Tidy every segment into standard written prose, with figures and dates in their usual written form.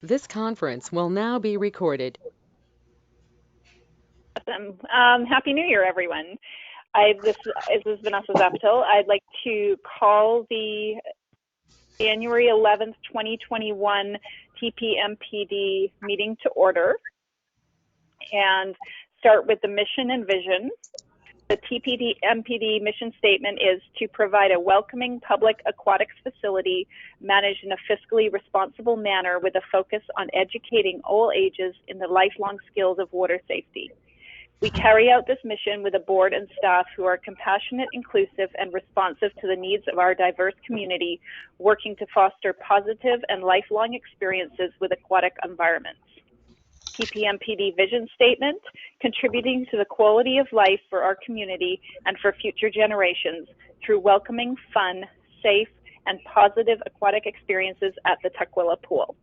This conference will now be recorded. Awesome. Happy New Year, everyone. This is Vanessa Zappatil. I'd like to call the January 11th, 2021 TPMPD meeting to order and start with the mission and vision. The TPMPD mission statement is to provide a welcoming public aquatics facility managed in a fiscally responsible manner with a focus on educating all ages in the lifelong skills of water safety. We carry out this mission with a board and staff who are compassionate, inclusive, and responsive to the needs of our diverse community, working to foster positive and lifelong experiences with aquatic environments. TPMPD vision statement, contributing to the quality of life for our community and for future generations through welcoming, fun, safe, and positive aquatic experiences at the Tukwila Pool.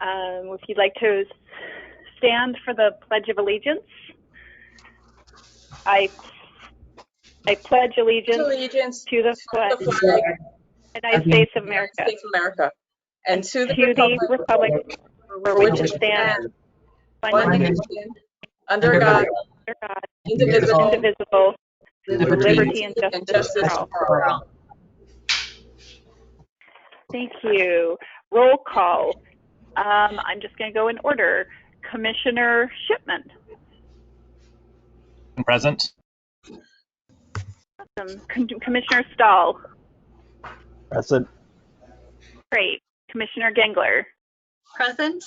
If you'd like to stand for the Pledge of Allegiance. I pledge allegiance to the flag of the United States of America, and to the republic for which it stands, one nation, under God, indivisible, with liberty and justice for all. Thank you. Roll call. I'm just going to go in order. Commissioner Shipman. Present. Awesome. Commissioner Stahl. Present. Great. Commissioner Gengler. Present.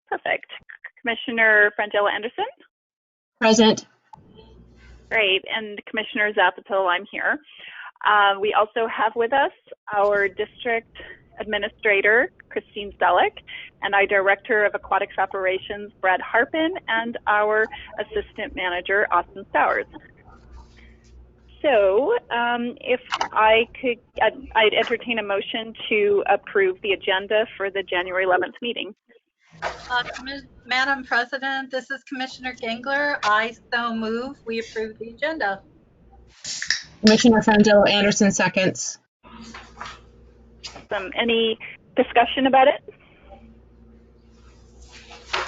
Perfect. Commissioner Frangella Anderson. Present. Great. And Commissioner Zappatil, I'm here. We also have with us our district administrator, Christine Zellick, and our director of aquatics operations, Brad Harpin, and our assistant manager, Austin Stowers. So if I could, I'd entertain a motion to approve the agenda for the January 11th meeting. Madam President, this is Commissioner Gengler. I so move we approve the agenda. Commissioner Frangella Anderson seconds. Any discussion about it?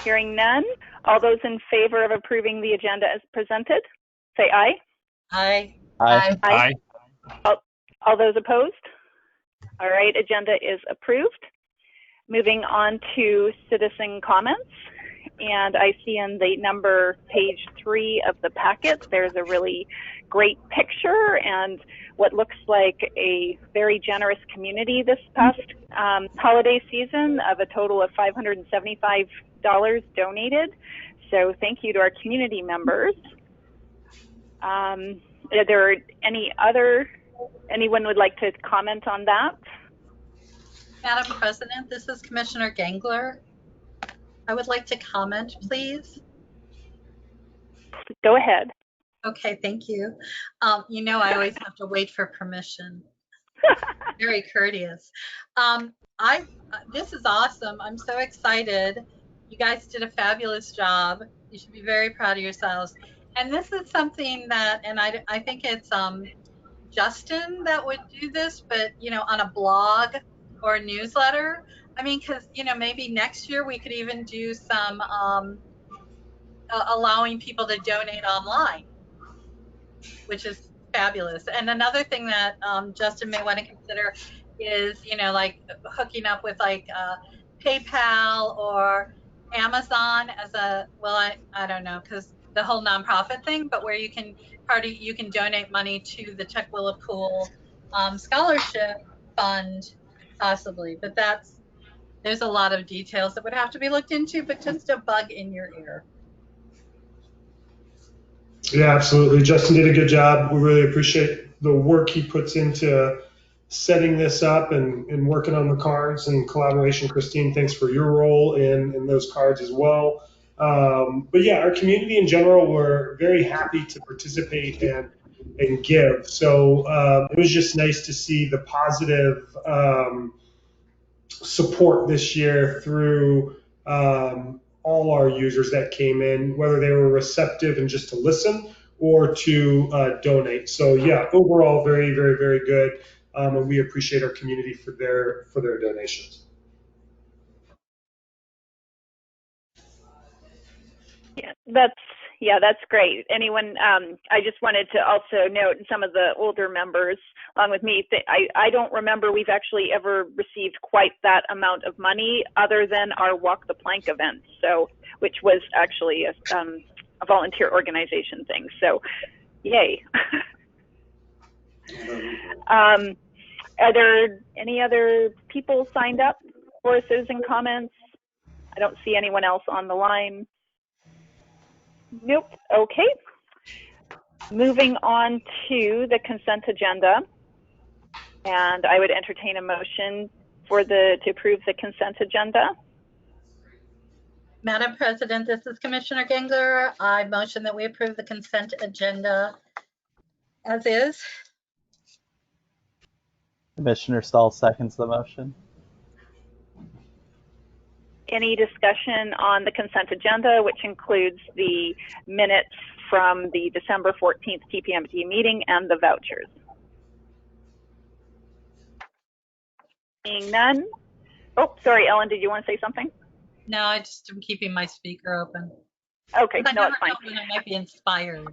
Hearing none. All those in favor of approving the agenda as presented, say aye. Aye. Aye. Aye. All those opposed? All right, agenda is approved. Moving on to citizen comments. And I see in the page 3 of the packet, there's a really great picture and what looks like a very generous community this past holiday season of a total of $575 donated. So thank you to our community members. Are there anyone would like to comment on that? Madam President, this is Commissioner Gengler. I would like to comment, please. Go ahead. Okay, thank you. You know, I always have to wait for permission. Very courteous. This is awesome. I'm so excited. You guys did a fabulous job. You should be very proud of yourselves. And this is something that, and I think it's Justin that would do this, but, you know, on a blog or a newsletter. I mean, because, you know, maybe next year we could even do some allowing people to donate online, which is fabulous. And another thing that Justin may want to consider is, you know, like hooking up with like PayPal or Amazon as a, well, I don't know, because the whole nonprofit thing, but where you can donate money to the Tukwila Pool scholarship fund possibly. But there's a lot of details that would have to be looked into, but just a bug in your ear. Yeah, absolutely. Justin did a good job. We really appreciate the work he puts into setting this up and working on the cards and collaboration. Christine, thanks for your role in those cards as well. But yeah, our community in general, we're very happy to participate and give. So it was just nice to see the positive support this year through all our users that came in, whether they were receptive and just to listen or to donate. So yeah, overall, very, very, very good. And we appreciate our community for their donations. That's great. Anyone, I just wanted to also note some of the older members along with me, I don't remember we've actually ever received quite that amount of money other than our Walk the Plank event, which was actually a volunteer organization thing. So yay. Are there any other people signed up for citizen comments? I don't see anyone else on the line. Nope. Okay. Moving on to the consent agenda, and I would entertain a motion to approve the consent agenda. Madam President, this is Commissioner Gengler. I motion that we approve the consent agenda as is. Commissioner Stahl seconds the motion. Any discussion on the consent agenda, which includes the minutes from the December 14th TPMT meeting and the vouchers? Seeing none. Oh, sorry, Ellen, did you want to say something? No, I just am keeping my speaker open. Okay, no, it's fine. I might be inspired.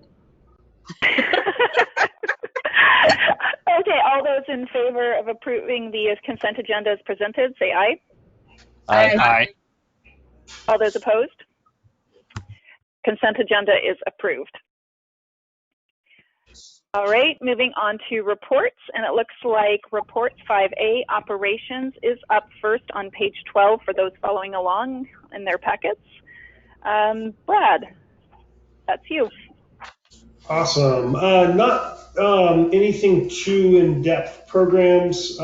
Okay, all those in favor of approving the consent agenda as presented, say aye. Aye. Aye. All those opposed? Consent agenda is approved. All right, moving on to reports, and it looks like reports 5A, operations, is up first on page 12 for those following along in their packets. Brad, that's you. Awesome. Not anything too in-depth. Programs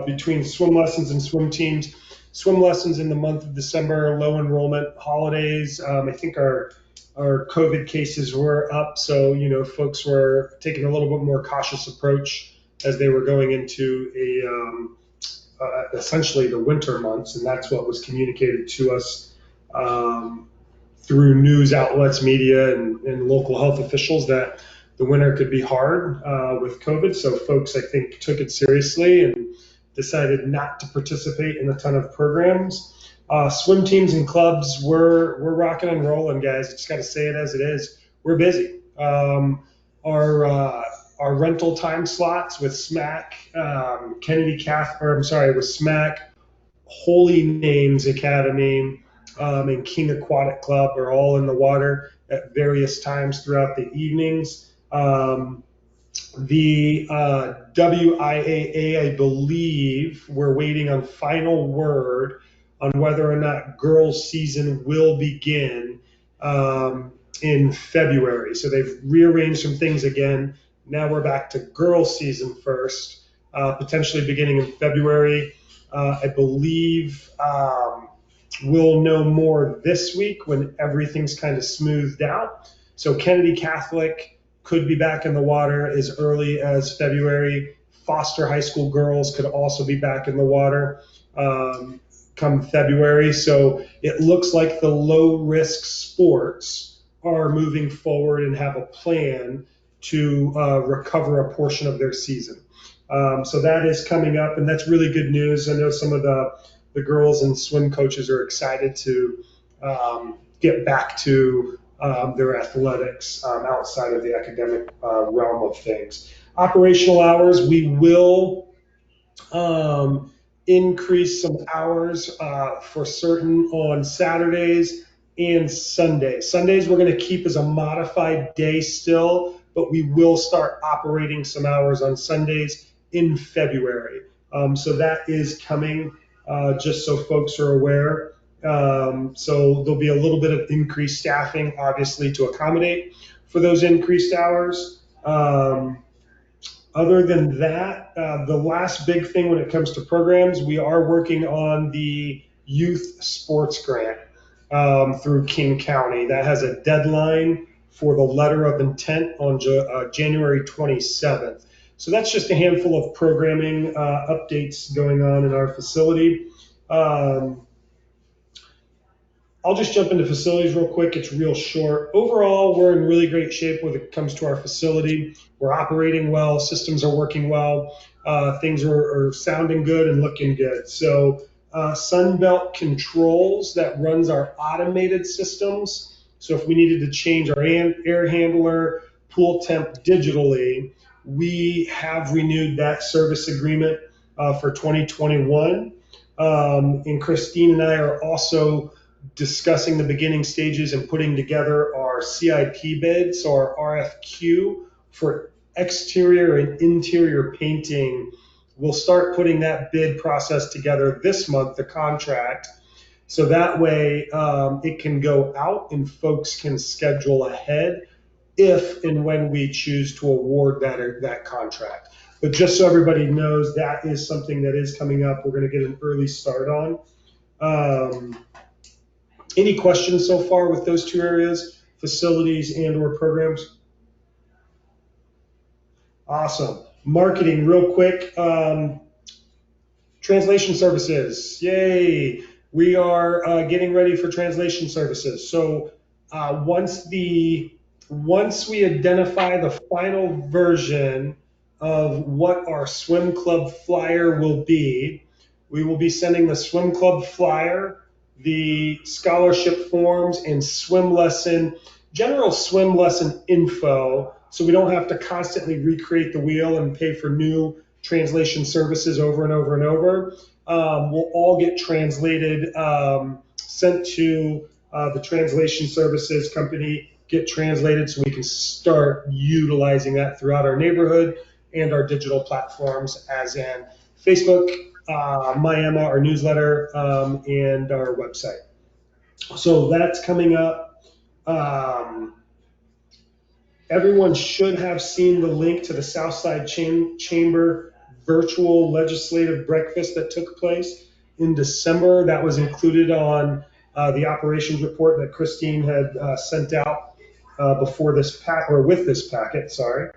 between swim lessons and swim teams. Swim lessons in the month of December, low enrollment, holidays. I think our COVID cases were up, so folks were taking a little bit more cautious approach as they were going into essentially the winter months, and that's what was communicated to us through news outlets, media, and local health officials that the winter could be hard with COVID. So folks, I think, took it seriously and decided not to participate in a ton of programs. Swim teams and clubs, we're rocking and rolling, guys. Just got to say it as it is. We're busy. Our rental time slots with SMAC, with SMAC, Holy Names Academy, and King Aquatic Club are all in the water at various times throughout the evenings. The WIAA, I believe, we're waiting on final word on whether or not girls' season will begin in February. So they've rearranged some things again. Now we're back to girls' season first, potentially beginning in February. I believe we'll know more this week when everything's kind of smoothed out. So Kennedy Catholic could be back in the water as early as February. Foster high school girls could also be back in the water come February. So it looks like the low-risk sports are moving forward and have a plan to recover a portion of their season. So that is coming up, and that's really good news. I know some of the girls and swim coaches are excited to get back to their athletics outside of the academic realm of things. Operational hours, we will increase some hours for certain on Saturdays and Sundays. Sundays we're going to keep as a modified day still, but we will start operating some hours on Sundays in February. So that is coming, just so folks are aware. So there'll be a little bit of increased staffing, obviously, to accommodate for those increased hours. Other than that, the last big thing when it comes to programs, we are working on the youth sports grant through King County. That has a deadline for the letter of intent on January 27th. So that's just a handful of programming updates going on in our facility. I'll just jump into facilities real quick. It's real short. Overall, we're in really great shape when it comes to our facility. We're operating well. Systems are working well. Things are sounding good and looking good. So Sunbelt Controls, that runs our automated systems. So if we needed to change our air handler, pool temp digitally, we have renewed that service agreement for 2021. And Christine and I are also discussing the beginning stages and putting together our CIP bid, so our RFQ for exterior and interior painting. We'll start putting that bid process together this month, the contract, so that way it can go out and folks can schedule ahead if and when we choose to award that contract. But just so everybody knows, that is something that is coming up. We're going to get an early start on. Any questions so far with those two areas, facilities and/or programs? Awesome. Marketing, real quick. Translation services, yay! We are getting ready for translation services. So once we identify the final version of what our swim club flyer will be, we will be sending the swim club flyer, the scholarship forms, and general swim lesson info, so we don't have to constantly recreate the wheel and pay for new translation services over and over and over. Will all get translated, sent to the translation services company, get translated so we can start utilizing that throughout our neighborhood and our digital platforms, as in Facebook, MyEmma, our newsletter, and our website. So that's coming up. Everyone should have seen the link to the Southside Chamber virtual legislative breakfast that took place in December. That was included on the operations report that Christine had sent out before this with this packet, sorry.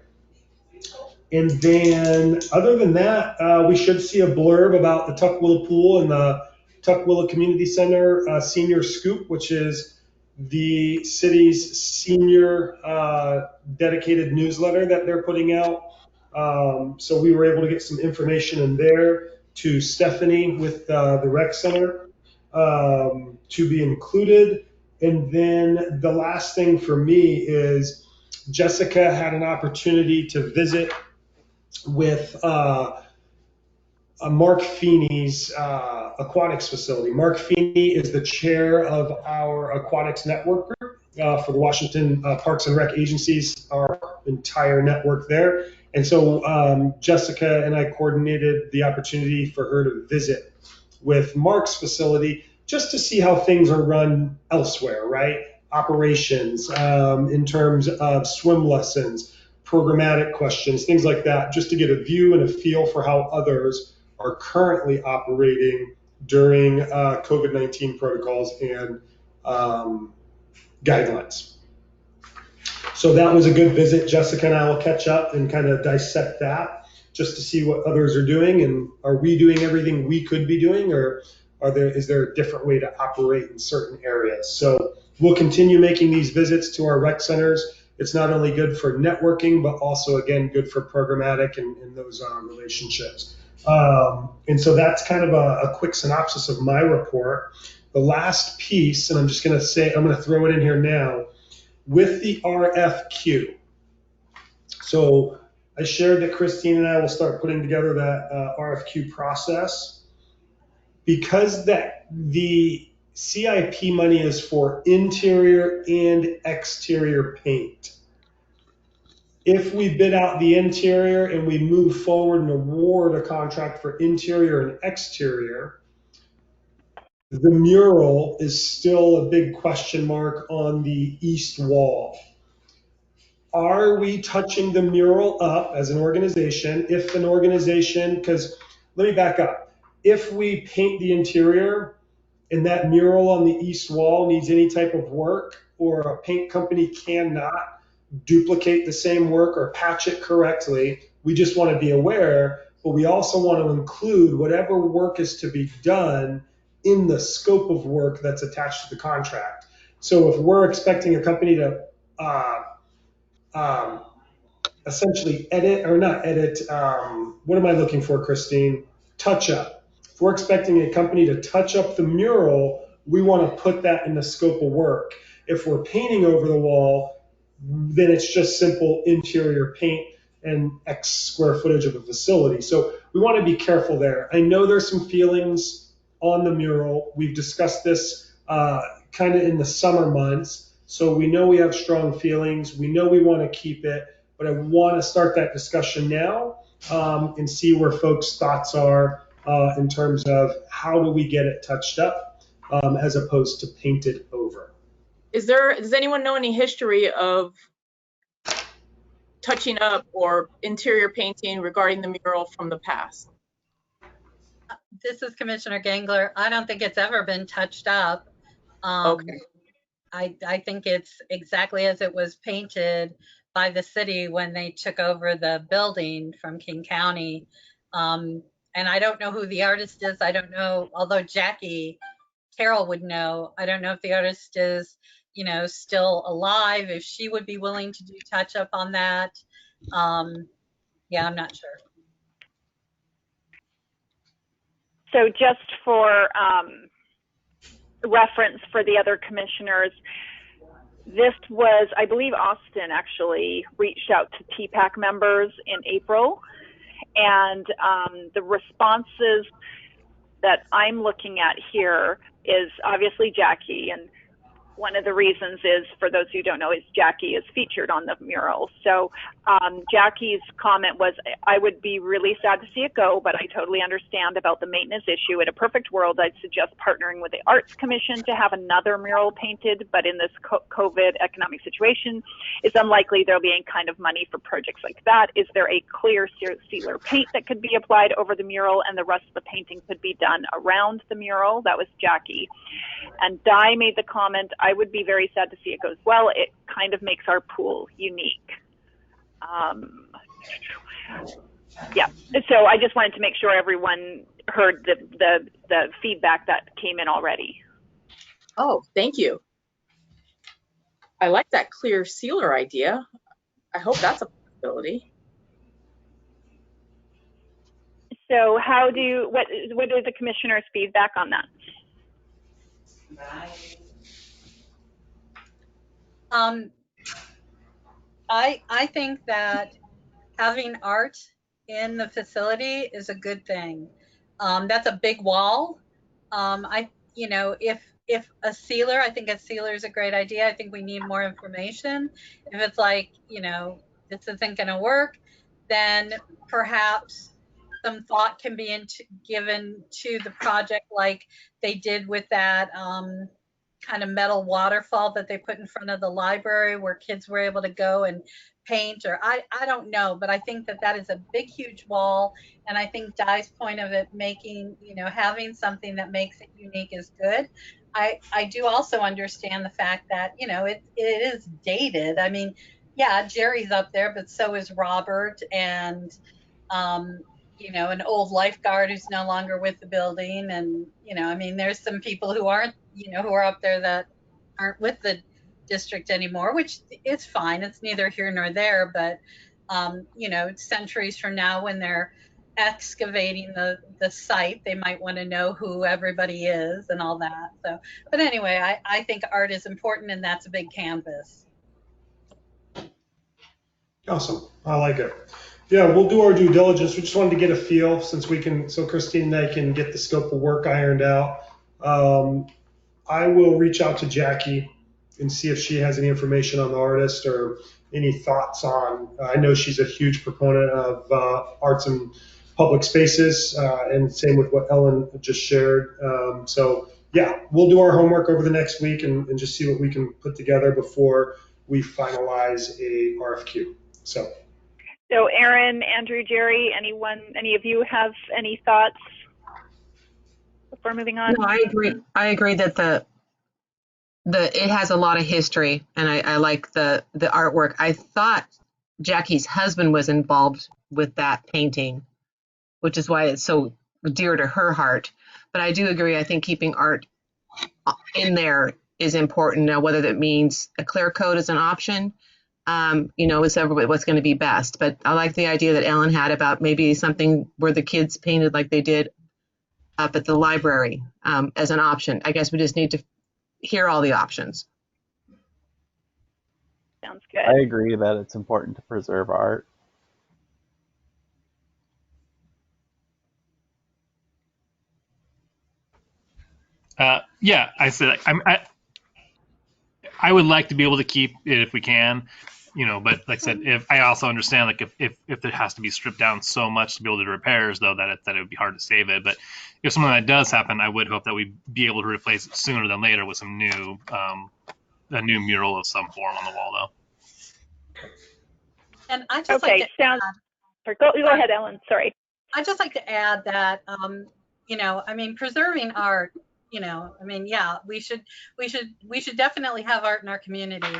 And then other than that, we should see a blurb about the Tukwila Pool and the Tukwila Community Center Senior Scoop, which is the city's senior dedicated newsletter that they're putting out. So we were able to get some information in there to Stephanie with the rec center to be included. And then the last thing for me is Jessica had an opportunity to visit with Mark Feeney's aquatics facility. Mark Feeney is the chair of our aquatics network group for the Washington Parks and Rec agencies, our entire network there. And so Jessica and I coordinated the opportunity for her to visit with Mark's facility just to see how things are run elsewhere, right? Operations, in terms of swim lessons, programmatic questions, things like that, just to get a view and a feel for how others are currently operating during COVID-19 protocols and guidelines. So that was a good visit. Jessica and I will catch up and kind of dissect that just to see what others are doing, and are we doing everything we could be doing, or is there a different way to operate in certain areas? So we'll continue making these visits to our rec centers. It's not only good for networking, but also, again, good for programmatic and those relationships. And so that's kind of a quick synopsis of my report. The last piece, and I'm going to throw it in here now, with the RFQ. So I shared that Christine and I will start putting together that RFQ process. Because the CIP money is for interior and exterior paint. If we bid out the interior and we move forward and award a contract for interior and exterior, the mural is still a big question mark on the east wall. Are we touching the mural up as an organization? If an organization, because let me back up. If we paint the interior and that mural on the east wall needs any type of work, or a paint company cannot duplicate the same work or patch it correctly, we just want to be aware, but we also want to include whatever work is to be done in the scope of work that's attached to the contract. So if we're expecting a company to essentially what am I looking for, Christine? Touch up. If we're expecting a company to touch up the mural, we want to put that in the scope of work. If we're painting over the wall, then it's just simple interior paint and X square footage of a facility. So we want to be careful there. I know there's some feelings on the mural. We've discussed this kind of in the summer months. So we know we have strong feelings. We know we want to keep it, but I want to start that discussion now and see where folks' thoughts are in terms of how do we get it touched up as opposed to painted over. Does anyone know any history of touching up or interior painting regarding the mural from the past? This is Commissioner Gangler. I don't think it's ever been touched up. Okay. I think it's exactly as it was painted by the city when they took over the building from King County. And I don't know who the artist is. I don't know, although Jackie Carroll would know. I don't know if the artist is, still alive, if she would be willing to do touch up on that. Yeah, I'm not sure. So just for reference for the other commissioners, this was, I believe Austin actually reached out to TPAC members in April, and the responses that I'm looking at here is obviously Jackie, and one of the reasons is, for those who don't know, is Jackie is featured on the mural. So Jackie's comment was, I would be really sad to see it go, but I totally understand about the maintenance issue. In a perfect world, I'd suggest partnering with the Arts Commission to have another mural painted, but in this COVID economic situation, it's unlikely there'll be any kind of money for projects like that. Is there a clear sealer paint that could be applied over the mural and the rest of the painting could be done around the mural? That was Jackie. And Di made the comment, I would be very sad to see it go as well. It kind of makes our pool unique. Yeah, so I just wanted to make sure everyone heard the feedback that came in already. Oh, thank you. I like that clear sealer idea. I hope that's a possibility. So what is the commissioner's feedback on that? I think that having art in the facility is a good thing. That's a big wall. If a sealer, I think a sealer is a great idea. I think we need more information. If it's like, this isn't going to work, then perhaps some thought can be given to the project like they did with that kind of metal waterfall that they put in front of the library where kids were able to go and paint, or I don't know, but I think that is a big, huge wall. And I think Di's point of it making, having something that makes it unique is good. I do also understand the fact that, it is dated. I mean, yeah, Jerry's up there, but so is Robert and, an old lifeguard who's no longer with the building. And, there's some people who aren't, who are up there that aren't with the district anymore, which is fine. It's neither here nor there, but, centuries from now when they're excavating the site, they might want to know who everybody is and all that. So, but anyway, I think art is important, and that's a big canvas. Awesome. I like it. Yeah, we'll do our due diligence. We just wanted to get a feel so Christine and I can get the scope of work ironed out. I will reach out to Jackie and see if she has any information on the artist or any thoughts on, I know she's a huge proponent of arts and public spaces, and same with what Ellen just shared. So yeah, we'll do our homework over the next week and just see what we can put together before we finalize a RFQ. So Aaron, Andrew, Jerry, any of you have any thoughts before moving on? No, I agree. I agree that it has a lot of history, and I like the artwork. I thought Jackie's husband was involved with that painting, which is why it's so dear to her heart. But I do agree. I think keeping art in there is important. Now, whether that means a clear coat is an option, is what's going to be best. But I like the idea that Ellen had about maybe something where the kids painted like they did up at the library as an option. I guess we just need to hear all the options. Sounds good. I agree that it's important to preserve art. Yeah, I said I would like to be able to keep it if we can, but like I said, if I also understand like if it has to be stripped down so much to be able to do repairs, though, that it would be hard to save it. But if something like that does happen, I would hope that we'd be able to replace it sooner than later with some new a new mural of some form on the wall, though. And I just like to sounds. Go ahead, Ellen. Sorry. I'd just like to add that, I mean, preserving art, yeah, we should definitely have art in our community.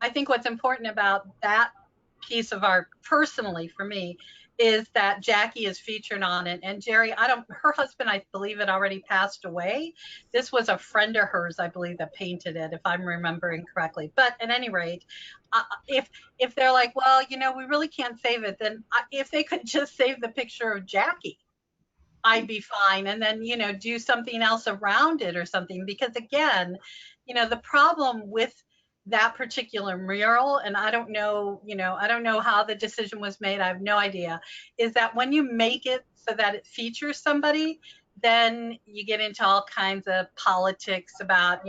I think what's important about that piece of art, personally for me, is that Jackie is featured on it. And Jerry, her husband, I believe, had already passed away. This was a friend of hers, I believe, that painted it, if I'm remembering correctly. But at any rate, if they're like, well, we really can't save it, then if they could just save the picture of Jackie, I'd be fine. And then, do something else around it or something. Because again, the problem with that particular mural, and I don't know how the decision was made, I have no idea, is that when you make it so that it features somebody, then you get into all kinds of politics about,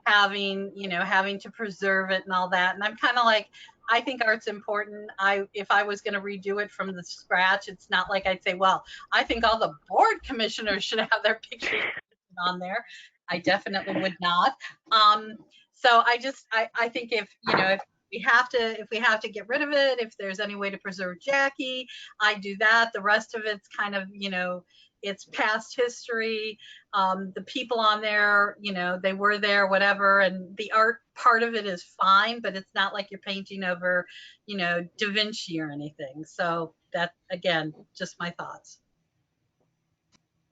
having to preserve it and all that. And I'm kind of like, I think art's important. If I was going to redo it from the scratch, it's not like I'd say, well, I think all the board commissioners should have their pictures on there. I definitely would not. So I think if we have to get rid of it, if there's any way to preserve Jackie, I do that. The rest of it's kind of, it's past history. The people on there, they were there, whatever, and the art part of it is fine, but it's not like you're painting over, Da Vinci or anything. So that, again, just my thoughts.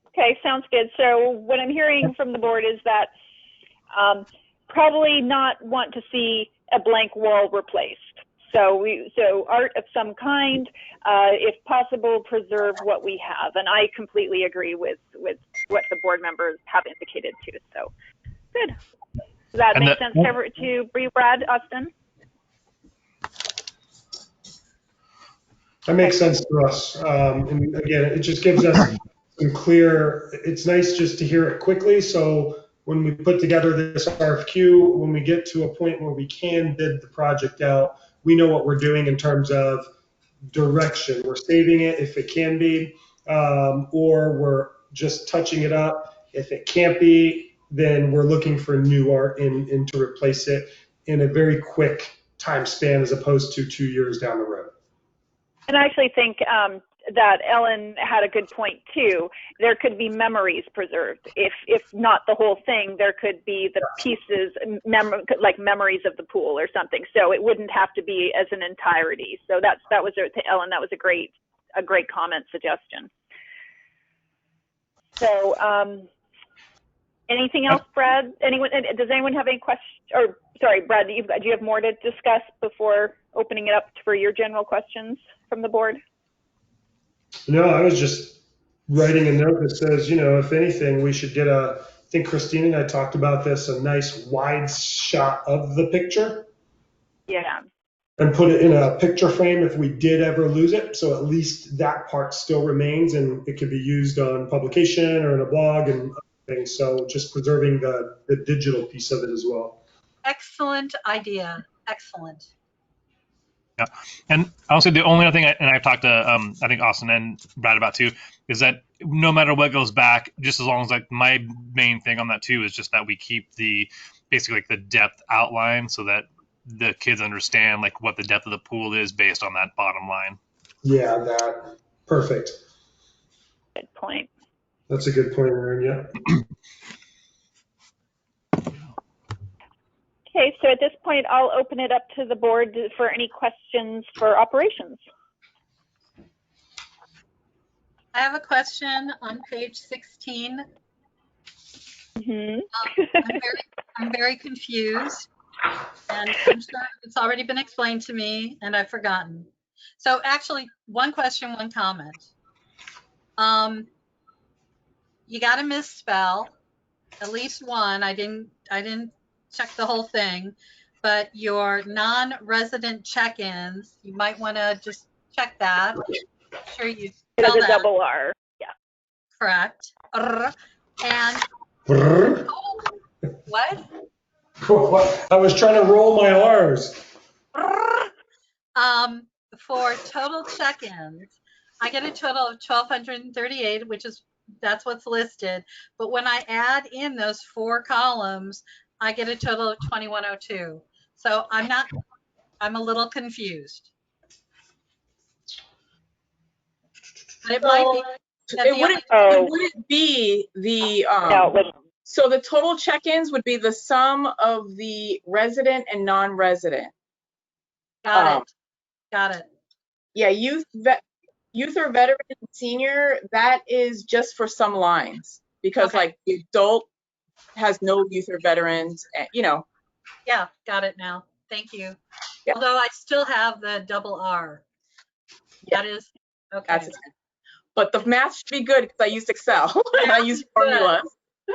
Okay, sounds good. So what I'm hearing from the board is that probably not want to see a blank wall replaced. So art of some kind, if possible, preserve what we have. And I completely agree with what the board members have indicated too. So good. Does that make sense to Brad, Austin? That makes sense to us. And again, it just gives us some clear, it's nice just to hear it quickly. So when we put together this RFQ, when we get to a point where we can bid the project out, we know what we're doing in terms of direction. We're saving it if it can be, or we're just touching it up. If it can't be, then we're looking for new art and to replace it in a very quick time span as opposed to 2 years down the road. And I actually think that Ellen had a good point too. There could be memories preserved. If not the whole thing, there could be the pieces, like memories of the pool or something. So it wouldn't have to be as an entirety. So that was Ellen. That was a great comment suggestion. So anything else, Brad? Does anyone have any questions? Or sorry, Brad, do you have more to discuss before opening it up for your general questions from the board? No, I was just writing a note that says, if anything, we should get I think Christine and I talked about this, a nice wide shot of the picture. Yeah. And put it in a picture frame if we did ever lose it. So at least that part still remains and it could be used on publication or in a blog and other things. So just preserving the digital piece of it as well. Excellent idea. Excellent. Yeah, and I'll say the only other thing, and I've talked to I think Austin and Brad about too, is that no matter what goes back, just as long as like my main thing on that too is just that we keep basically like the depth outline so that the kids understand like what the depth of the pool is based on that bottom line. Yeah, that perfect. Good point. That's a good point, Aaron. Yeah. Okay, so at this point, I'll open it up to the board for any questions for operations. I have a question on page 16. Mm-hmm. I'm very confused, and I'm sure it's already been explained to me, and I've forgotten. So actually, one question, one comment. You got to misspell at least one. I didn't check the whole thing, but your non-resident check-ins, you might want to just check that. Sure you It has spell a that double R. Yeah. correct. And Brrr. what? I was trying to roll my R's. For total check-ins, I get a total of 1,238, that's what's listed. But when I add in those 4 columns, I get a total of 2,102. So I'm a little confused. But it might be that It wouldn't be the, No, it wouldn't. so the total check-ins would be the sum of the resident and non-resident. Got it. Yeah, youth or veteran and senior, that is just for some lines, because Okay. like the adult has no youth or veterans, you know. Yeah, got it now. Thank you. Yeah. Although I still have the double R. Yeah. That is, okay. That's it. But the math should be good because I used Excel and I used formulas.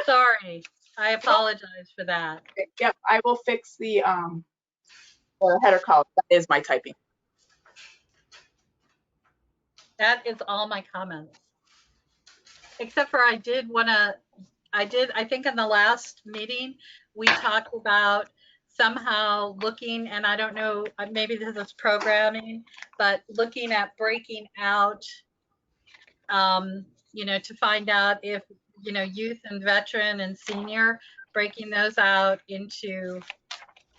Sorry, I apologize for that. Yep, I will fix the header column. That is my typing. That is all my comments. Except for I think in the last meeting, we talked about somehow looking, and I don't know, maybe this is programming, but looking at breaking out, you know, to find out if, you know, youth and veteran and senior, breaking those out into,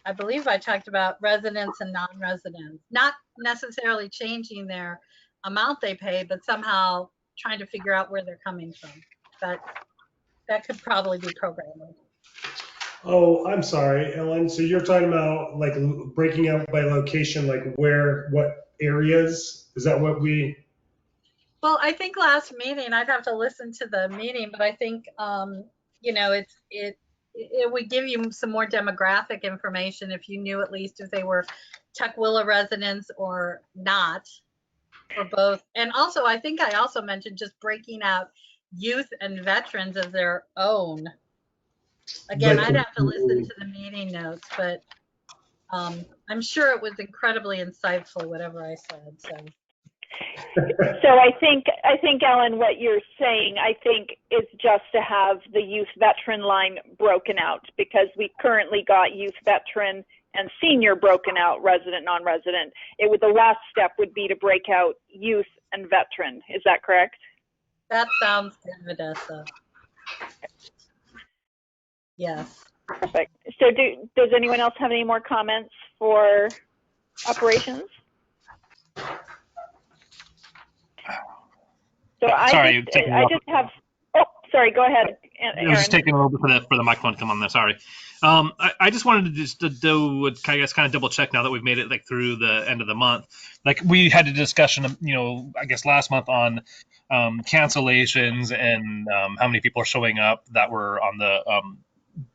I believe I talked about residents and non-residents, not necessarily changing their amount they pay, but somehow trying to figure out where they're coming from. But that could probably be programming. Oh, I'm sorry, Ellen. So you're talking about like breaking out by location, like where, what areas? Is that what we? Well, I think last meeting, I'd have to listen to the meeting, but I think, you know, it would give you some more demographic information if you knew at least if they were Tukwila residents or not, or both. And also, I think I also mentioned just breaking out youth and veterans as their own. Again, I'd have to listen to the meeting notes, but I'm sure it was incredibly insightful, whatever I said. So I think, Ellen, what you're saying, I think, is just to have the youth veteran line broken out, because we currently got youth veteran and senior broken out, resident, non-resident. The last step would be to break out youth and veteran. Is that correct? That sounds good, Vanessa. Yes. Perfect. So does anyone else have any more comments for operations? So I just have, oh, sorry, go ahead, Aaron. I was just taking a little bit for the microphone to come on there. Sorry. I just wanted to just do, I guess, kind of double check now that we've made it like through the end of the month. Like we had a discussion, you know, I guess last month on cancellations and how many people are showing up that were on the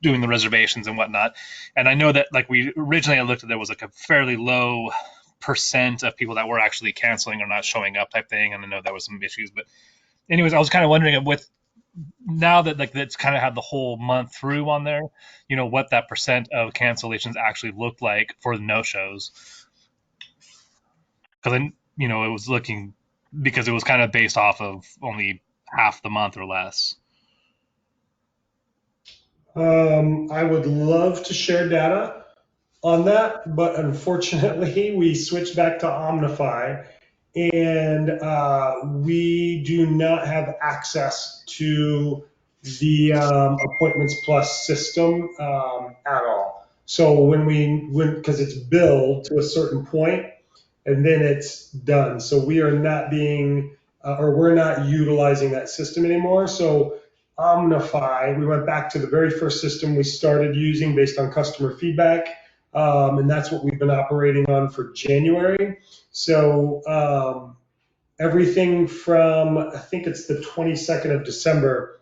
doing the reservations and whatnot. And I know that like we originally I looked at, there was like a fairly low percent of people that were actually canceling or not showing up type thing. And I know that was some issues, but anyways, I was kind of wondering with now that like that's kind of had the whole month through on there, you know, what that percent of cancellations actually looked like for the no-shows. Because you know, it was looking, because it was kind of based off of only half the month or less. I would love to share data on that, but unfortunately we switched back to Omnify, and we do not have access to the Appointments Plus system at all. So because it's billed to a certain point and then it's done. So we are not we're not utilizing that system anymore. So Omnify, we went back to the very first system we started using based on customer feedback. And that's what we've been operating on for January. So everything from, I think it's the 22nd of December,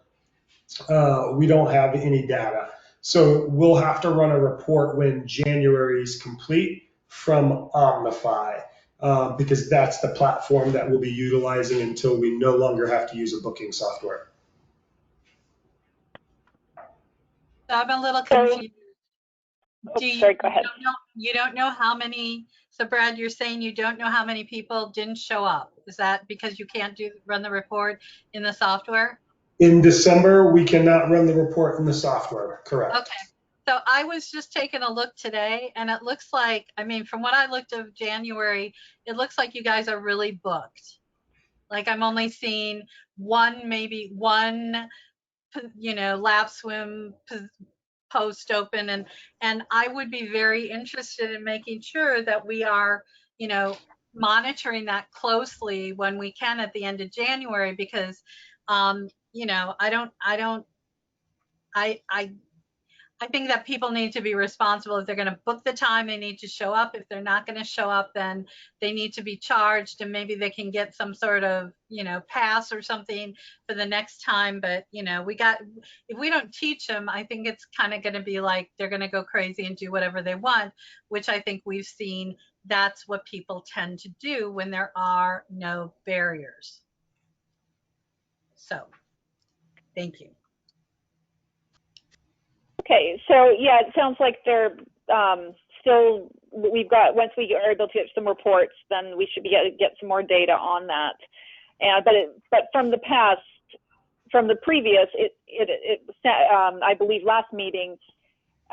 we don't have any data. So we'll have to run a report when January is complete from Omnify, because that's the platform that we'll be utilizing until we no longer have to use a booking software. I'm a little confused. Sorry, go ahead. You don't know how many, so Brad, you're saying you don't know how many people didn't show up. Is that because you can't run the report in the software? In December, we cannot run the report in the software, correct. Okay. So I was just taking a look today, and it looks like, I mean, from what I looked of January, it looks like you guys are really booked. Like I'm only seeing maybe one, lap swim post open, and I would be very interested in making sure that we are, monitoring that closely when we can at the end of January, because, I think that people need to be responsible. If they're going to book the time, they need to show up. If they're not going to show up, then they need to be charged, and maybe they can get some sort of, pass or something for the next time. But, if we don't teach them, I think it's kind of going to be like they're going to go crazy and do whatever they want, which I think we've seen that's what people tend to do when there are no barriers. So, thank you. Okay, so yeah, it sounds like they're still, we've got, once we are able to get some reports, then we should be get some more data on that. And but from the past, from the previous, I believe last meeting,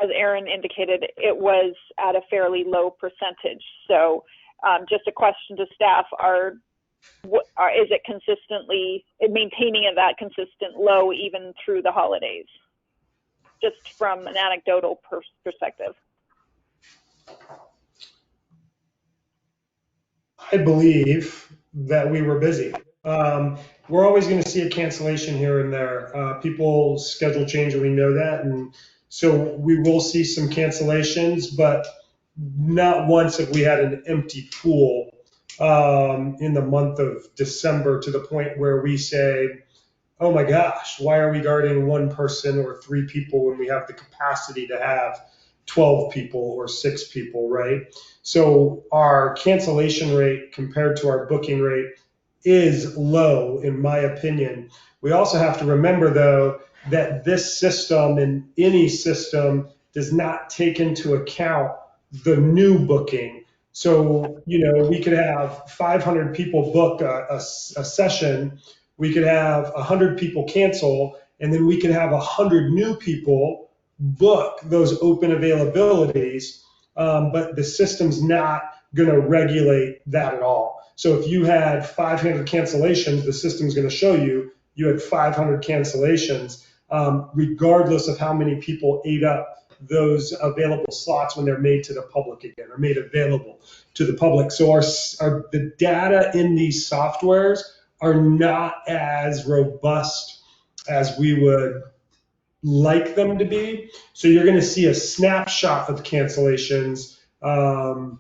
as Aaron indicated, it was at a fairly low percentage. So just a question to staff: is it consistently maintaining at that consistent low even through the holidays? Just from an anecdotal perspective. I believe that we were busy. We're always going to see a cancellation here and there. People's schedule change, and we know that. And so we will see some cancellations, but not once have we had an empty pool in the month of December to the point where we say, oh my gosh, why are we guarding one person or 3 people when we have the capacity to have 12 people or 6 people, right? So our cancellation rate compared to our booking rate is low, in my opinion. We also have to remember, though, that this system and any system does not take into account the new booking. So, we could have 500 people book a session, we could have 100 people cancel, and then we could have 100 new people book those open availabilities, but the system's not going to regulate that at all. So if you had 500 cancellations, the system's going to show you had 500 cancellations, regardless of how many people ate up those available slots when they're made to the public again, or made available to the public. So the data in these softwares are not as robust as we would like them to be. So you're going to see a snapshot of cancellations, and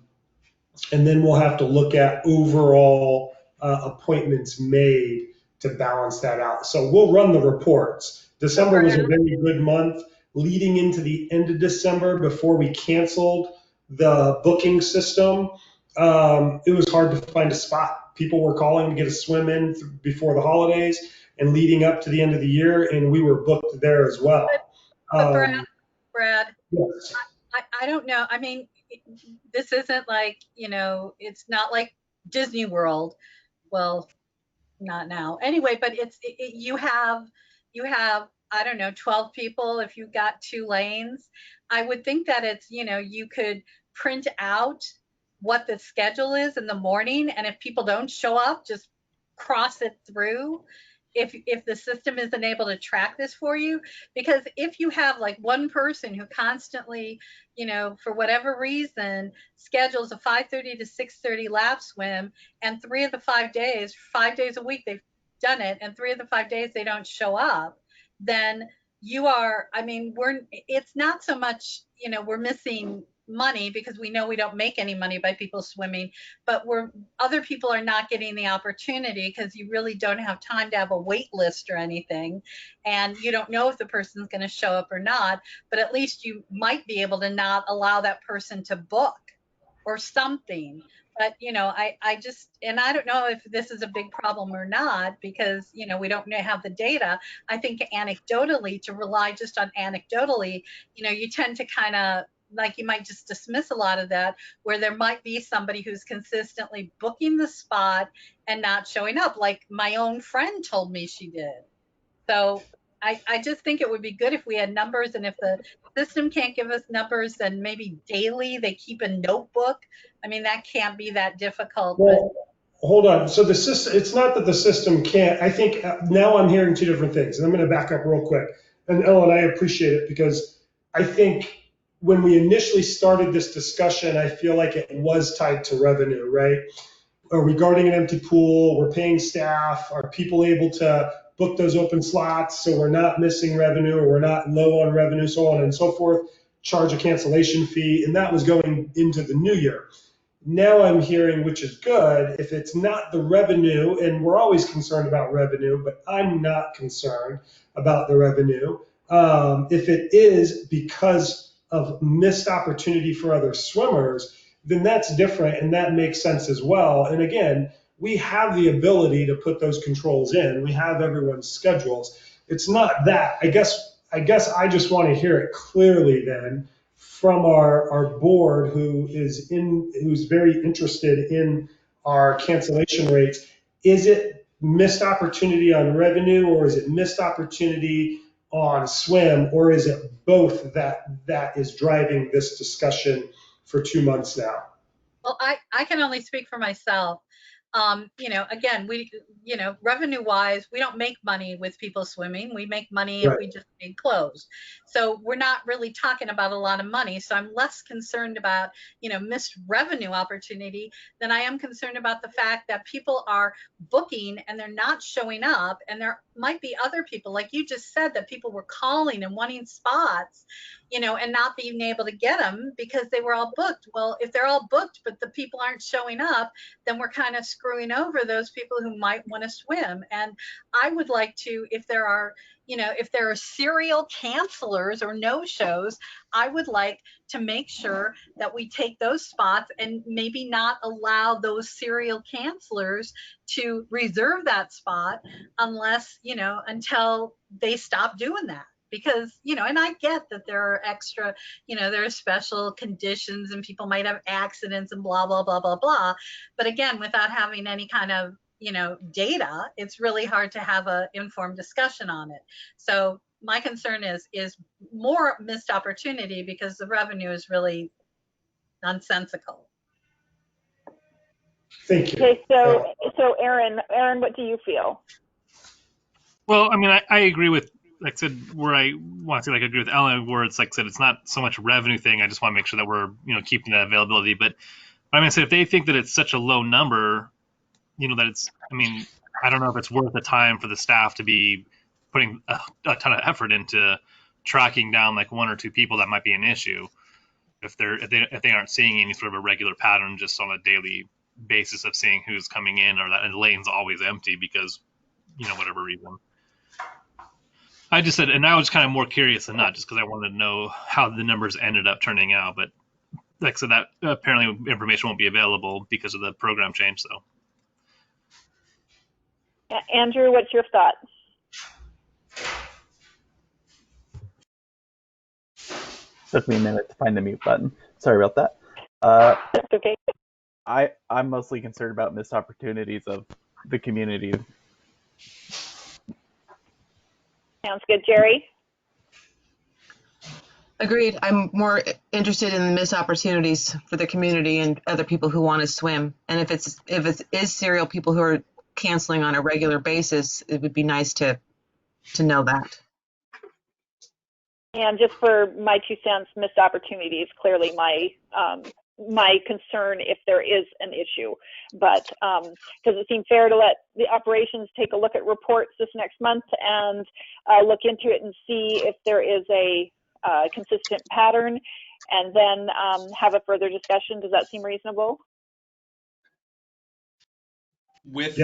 then we'll have to look at overall appointments made to balance that out. So we'll run the reports. December was a very good month. Leading into the end of December, before we canceled the booking system, it was hard to find a spot. People were calling to get a swim in before the holidays and leading up to the end of the year, and we were booked there as well. But Brad, yes. I don't know. I mean, this isn't like, it's not like Disney World. Well, not now. Anyway, but you have, I don't know, 12 people if you've got 2 lanes. I would think that it's, you could print out what the schedule is in the morning, and if people don't show up, just cross it through. If the system isn't able to track this for you, because if you have like one person who constantly, for whatever reason, schedules a 5:30 to 6:30 lap swim, and 3 of the 5 days, 5 days a week they've done it, and 3 of the 5 days they don't show up, then it's not so much, we're missing money because we know we don't make any money by people swimming, but other people are not getting the opportunity because you really don't have time to have a wait list or anything, and you don't know if the person's going to show up or not, but at least you might be able to not allow that person to book or something. But I just, and I don't know if this is a big problem or not, because we don't have the data. I think anecdotally, to rely just on anecdotally, you tend to kind of like you might just dismiss a lot of that, where there might be somebody who's consistently booking the spot and not showing up, like my own friend told me she did. So I just think it would be good if we had numbers, and if the system can't give us numbers, then maybe daily they keep a notebook. I mean, that can't be that difficult. Well, hold on. So the system, it's not that the system can't. I think now I'm hearing two different things, and I'm going to back up real quick. And Ellen, I appreciate it because I think when we initially started this discussion, I feel like it was tied to revenue, right? Are we guarding an empty pool? We're paying staff. Are people able to book those open slots so we're not missing revenue or we're not low on revenue, so on and so forth? Charge a cancellation fee, and that was going into the new year. Now I'm hearing, which is good, if it's not the revenue, and we're always concerned about revenue, but I'm not concerned about the revenue. If it is because of missed opportunity for other swimmers, then that's different and that makes sense as well. And again, we have the ability to put those controls in. We have everyone's schedules. It's not that. I guess I just want to hear it clearly then from our board who's very interested in our cancellation rates. Is it missed opportunity on revenue, or is it missed opportunity on swim, or is it both that is driving this discussion for 2 months now? Well, I can only speak for myself. Again, we, revenue wise, we don't make money with people swimming. We make money if we just stay closed. So we're not really talking about a lot of money. So I'm less concerned about, missed revenue opportunity than I am concerned about the fact that people are booking and they're not showing up. And there might be other people, like you just said, that people were calling and wanting spots, and not being able to get them because they were all booked. Well, if they're all booked, but the people aren't showing up, then we're kind of screwing over those people who might want to swim. And I would like to, if there are serial cancelers or no-shows, I would like to make sure that we take those spots and maybe not allow those serial cancelers to reserve that spot unless, until they stop doing that. Because, and I get that there are extra, there are special conditions and people might have accidents and blah, blah, blah, blah, blah. But again, without having any kind of, data, it's really hard to have an informed discussion on it. So my concern is more missed opportunity because the revenue is really nonsensical. Thank you. Okay, so Aaron, what do you feel? Well, I mean, I agree with, like I said, where I want to say, like, I agree with Ellen, where it's like I said, it's not so much a revenue thing. I just want to make sure that we're, keeping that availability. But I mean, I said, if they think that it's such a low number, that it's, I mean, I don't know if it's worth the time for the staff to be putting a ton of effort into tracking down like one or two people that might be an issue if they aren't seeing any sort of a regular pattern just on a daily basis of seeing who's coming in, or that the lane's always empty because, whatever reason. I just said, and I was kind of more curious than not, just because I wanted to know how the numbers ended up turning out. But like I said, that apparently information won't be available because of the program change. So, Andrew, what's your thought? Took me a minute to find the mute button. Sorry about that. That's okay. I'm mostly concerned about missed opportunities of the community. Sounds good. Jerry? Agreed. I'm more interested in the missed opportunities for the community and other people who want to swim. And if it is serial people who are canceling on a regular basis, it would be nice to know that. And just for my 2 cents, missed opportunity is clearly my concern if there is an issue. But does it seem fair to let the operations take a look at reports this next month and look into it and see if there is a consistent pattern, and then have a further discussion? Does that seem reasonable? With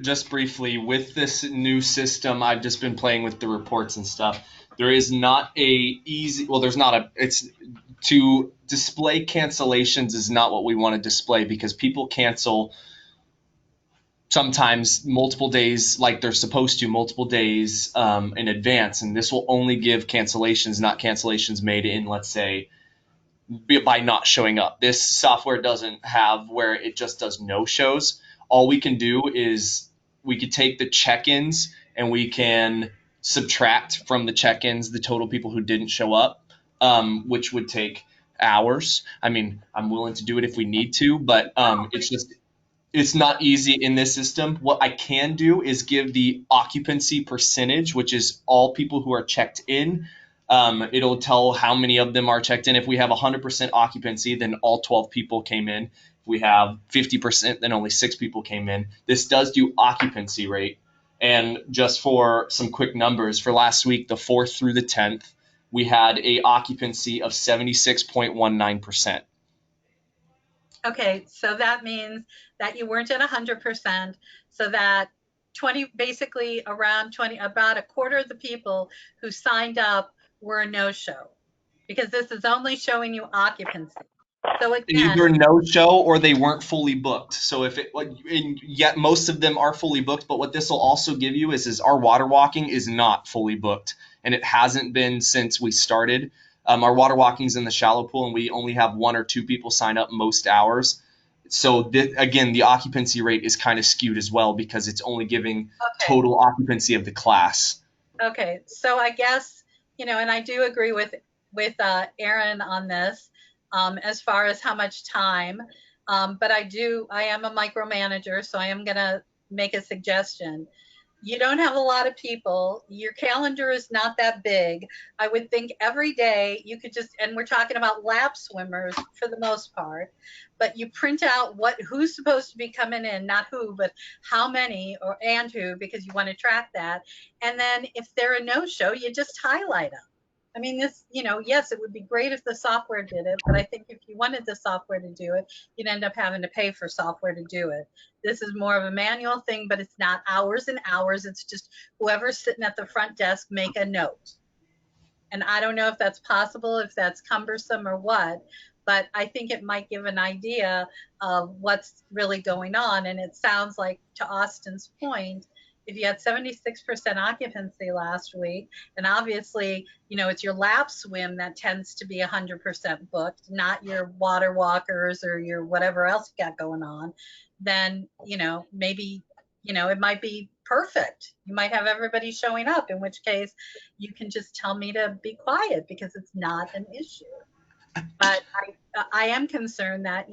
just briefly, with this new system, I've just been playing with the reports and stuff. There is not it's to display cancellations is not what we want to display, because people cancel sometimes multiple days, like they're supposed to, multiple days in advance. And this will only give cancellations, not cancellations made in, let's say, by not showing up. This software doesn't have where it just does no shows. All we can do is we could take the check-ins and we can subtract from the check-ins the total people who didn't show up, which would take hours. I mean, I'm willing to do it if we need to, but it's not easy in this system. What I can do is give the occupancy percentage, which is all people who are checked in. It'll tell how many of them are checked in. If we have 100% occupancy, then all 12 people came in. If we have 50%, then only 6 people came in. This does do occupancy rate. And just for some quick numbers, for last week, the 4th through the 10th, we had a occupancy of 76.19%. Okay, so that means that you weren't at 100%, so that basically about a quarter of the people who signed up were a no-show, because this is only showing you occupancy. So again, either no show or they weren't fully booked. So yet most of them are fully booked, but what this will also give you is our water walking is not fully booked, and it hasn't been since we started. Our water walking is in the shallow pool, and we only have 1 or 2 people sign up most hours. So again, the occupancy rate is kind of skewed as well because it's only giving total occupancy of the class. Okay, so I guess, and I do agree with Aaron on this as far as how much time, but I am a micromanager, so I am going to make a suggestion. You don't have a lot of people. Your calendar is not that big. I would think every day you could and we're talking about lap swimmers for the most part, but you print out who's supposed to be coming in, not who, but how many and who, because you want to track that. And then if they're a no-show, you just highlight them. I mean, this, yes, it would be great if the software did it, but I think if you wanted the software to do it, you'd end up having to pay for software to do it. This is more of a manual thing, but it's not hours and hours. It's just whoever's sitting at the front desk, make a note. And I don't know if that's possible, if that's cumbersome or what, but I think it might give an idea of what's really going on. And it sounds like, to Austin's point, if you had 76% occupancy last week, and obviously, it's your lap swim that tends to be 100% booked, not your water walkers or your whatever else you got going on, then, maybe, it might be perfect. You might have everybody showing up, in which case you can just tell me to be quiet because it's not an issue. But I am concerned that,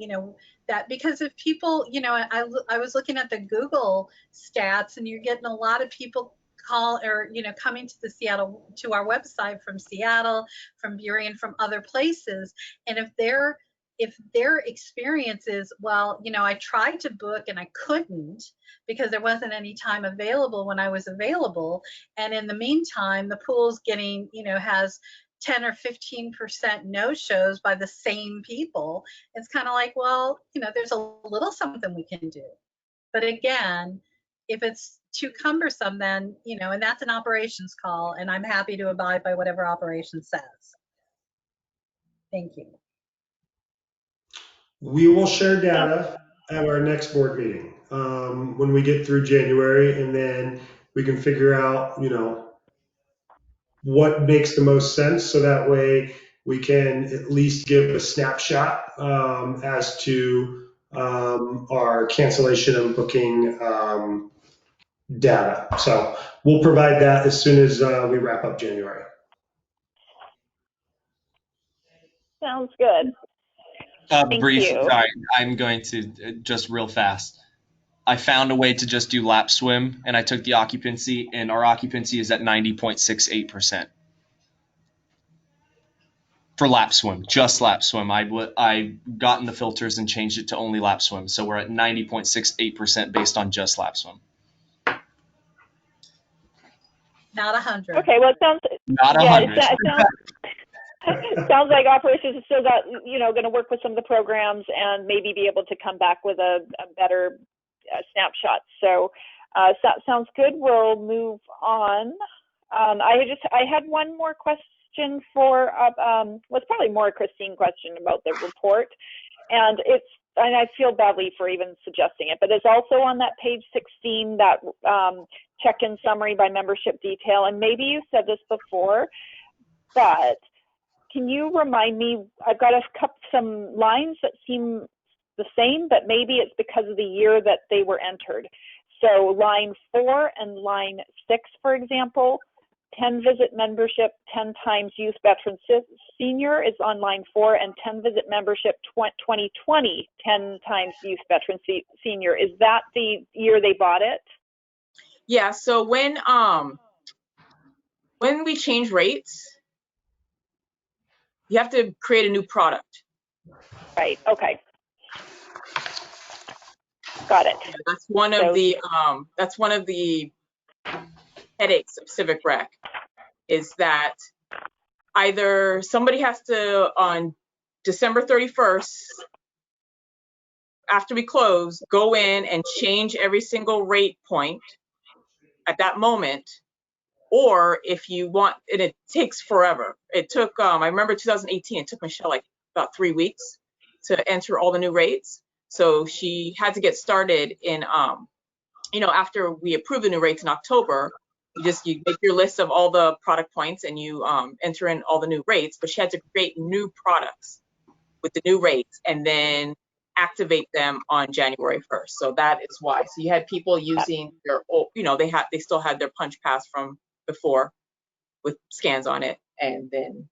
that because if people, I was looking at the Google stats, and you're getting a lot of people coming to our website from Seattle, from Burien, from other places. And if their experience is, well, I tried to book and I couldn't because there wasn't any time available when I was available. And in the meantime, the pool's getting, has 10 or 15% no-shows by the same people. It's kind of like, well, there's a little something we can do. But again, if it's too cumbersome, then, and that's an operations call, and I'm happy to abide by whatever operations says. Thank you. We will share data at our next board meeting when we get through January, and then we can figure out, what makes the most sense, so that way we can at least give a snapshot as to our cancellation and booking data. So we'll provide that as soon as we wrap up January. Sounds good. Sorry, I'm going to just real fast. I found a way to just do lap swim, and I took the occupancy, and our occupancy is at 90.68%. For lap swim, just lap swim. I gotten the filters and changed it to only lap swim, so we're at 90.68% based on just lap swim. Not 100. Okay, well, it sounds not 100. Yeah, it sounds like operations has still got, going to work with some of the programs and maybe be able to come back with a better snapshot. So that sounds good. We'll move on. I had one more question for was probably more a Christine question about the report, and I feel badly for even suggesting it, but it's also on that page 16, that check-in summary by membership detail. And maybe you said this before, but can you remind me, I've got some lines that seem the same, but maybe it's because of the year that they were entered. So line 4 and line 6, for example, 10 visit membership, 10 times youth veteran senior is on line 4, and 10 visit membership 2020, 10 times youth veteran senior. Is that the year they bought it? Yeah, so when we change rates, you have to create a new product. Right, okay. Got it. Yeah, that's one of the headaches of Civic Rec, is that either somebody has to, on December 31st, after we close, go in and change every single rate point at that moment, or if you want, and it takes forever. It took, I remember 2018, it took Michelle like about 3 weeks to enter all the new rates. So she had to get started in, after we approve the new rates in October, you make your list of all the product points and you enter in all the new rates, but she had to create new products with the new rates and then activate them on January 1st. So that is why. So you had people using their old, they still had their punch pass from before with scans on it, and then.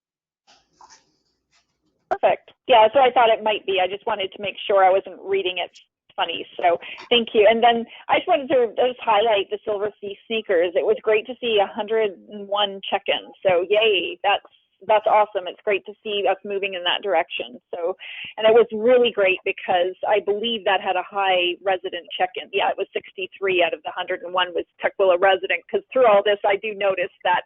Perfect. Yeah, so I thought it might be. I just wanted to make sure I wasn't reading it funny. So thank you. And then I just wanted to just highlight the Silver Sea sneakers. It was great to see 101 check-ins. So yay, that's awesome. It's great to see us moving in that direction. So, and it was really great because I believe that had a high resident check-in. Yeah, it was 63 out of the 101 was Tukwila resident, because through all this, I do notice that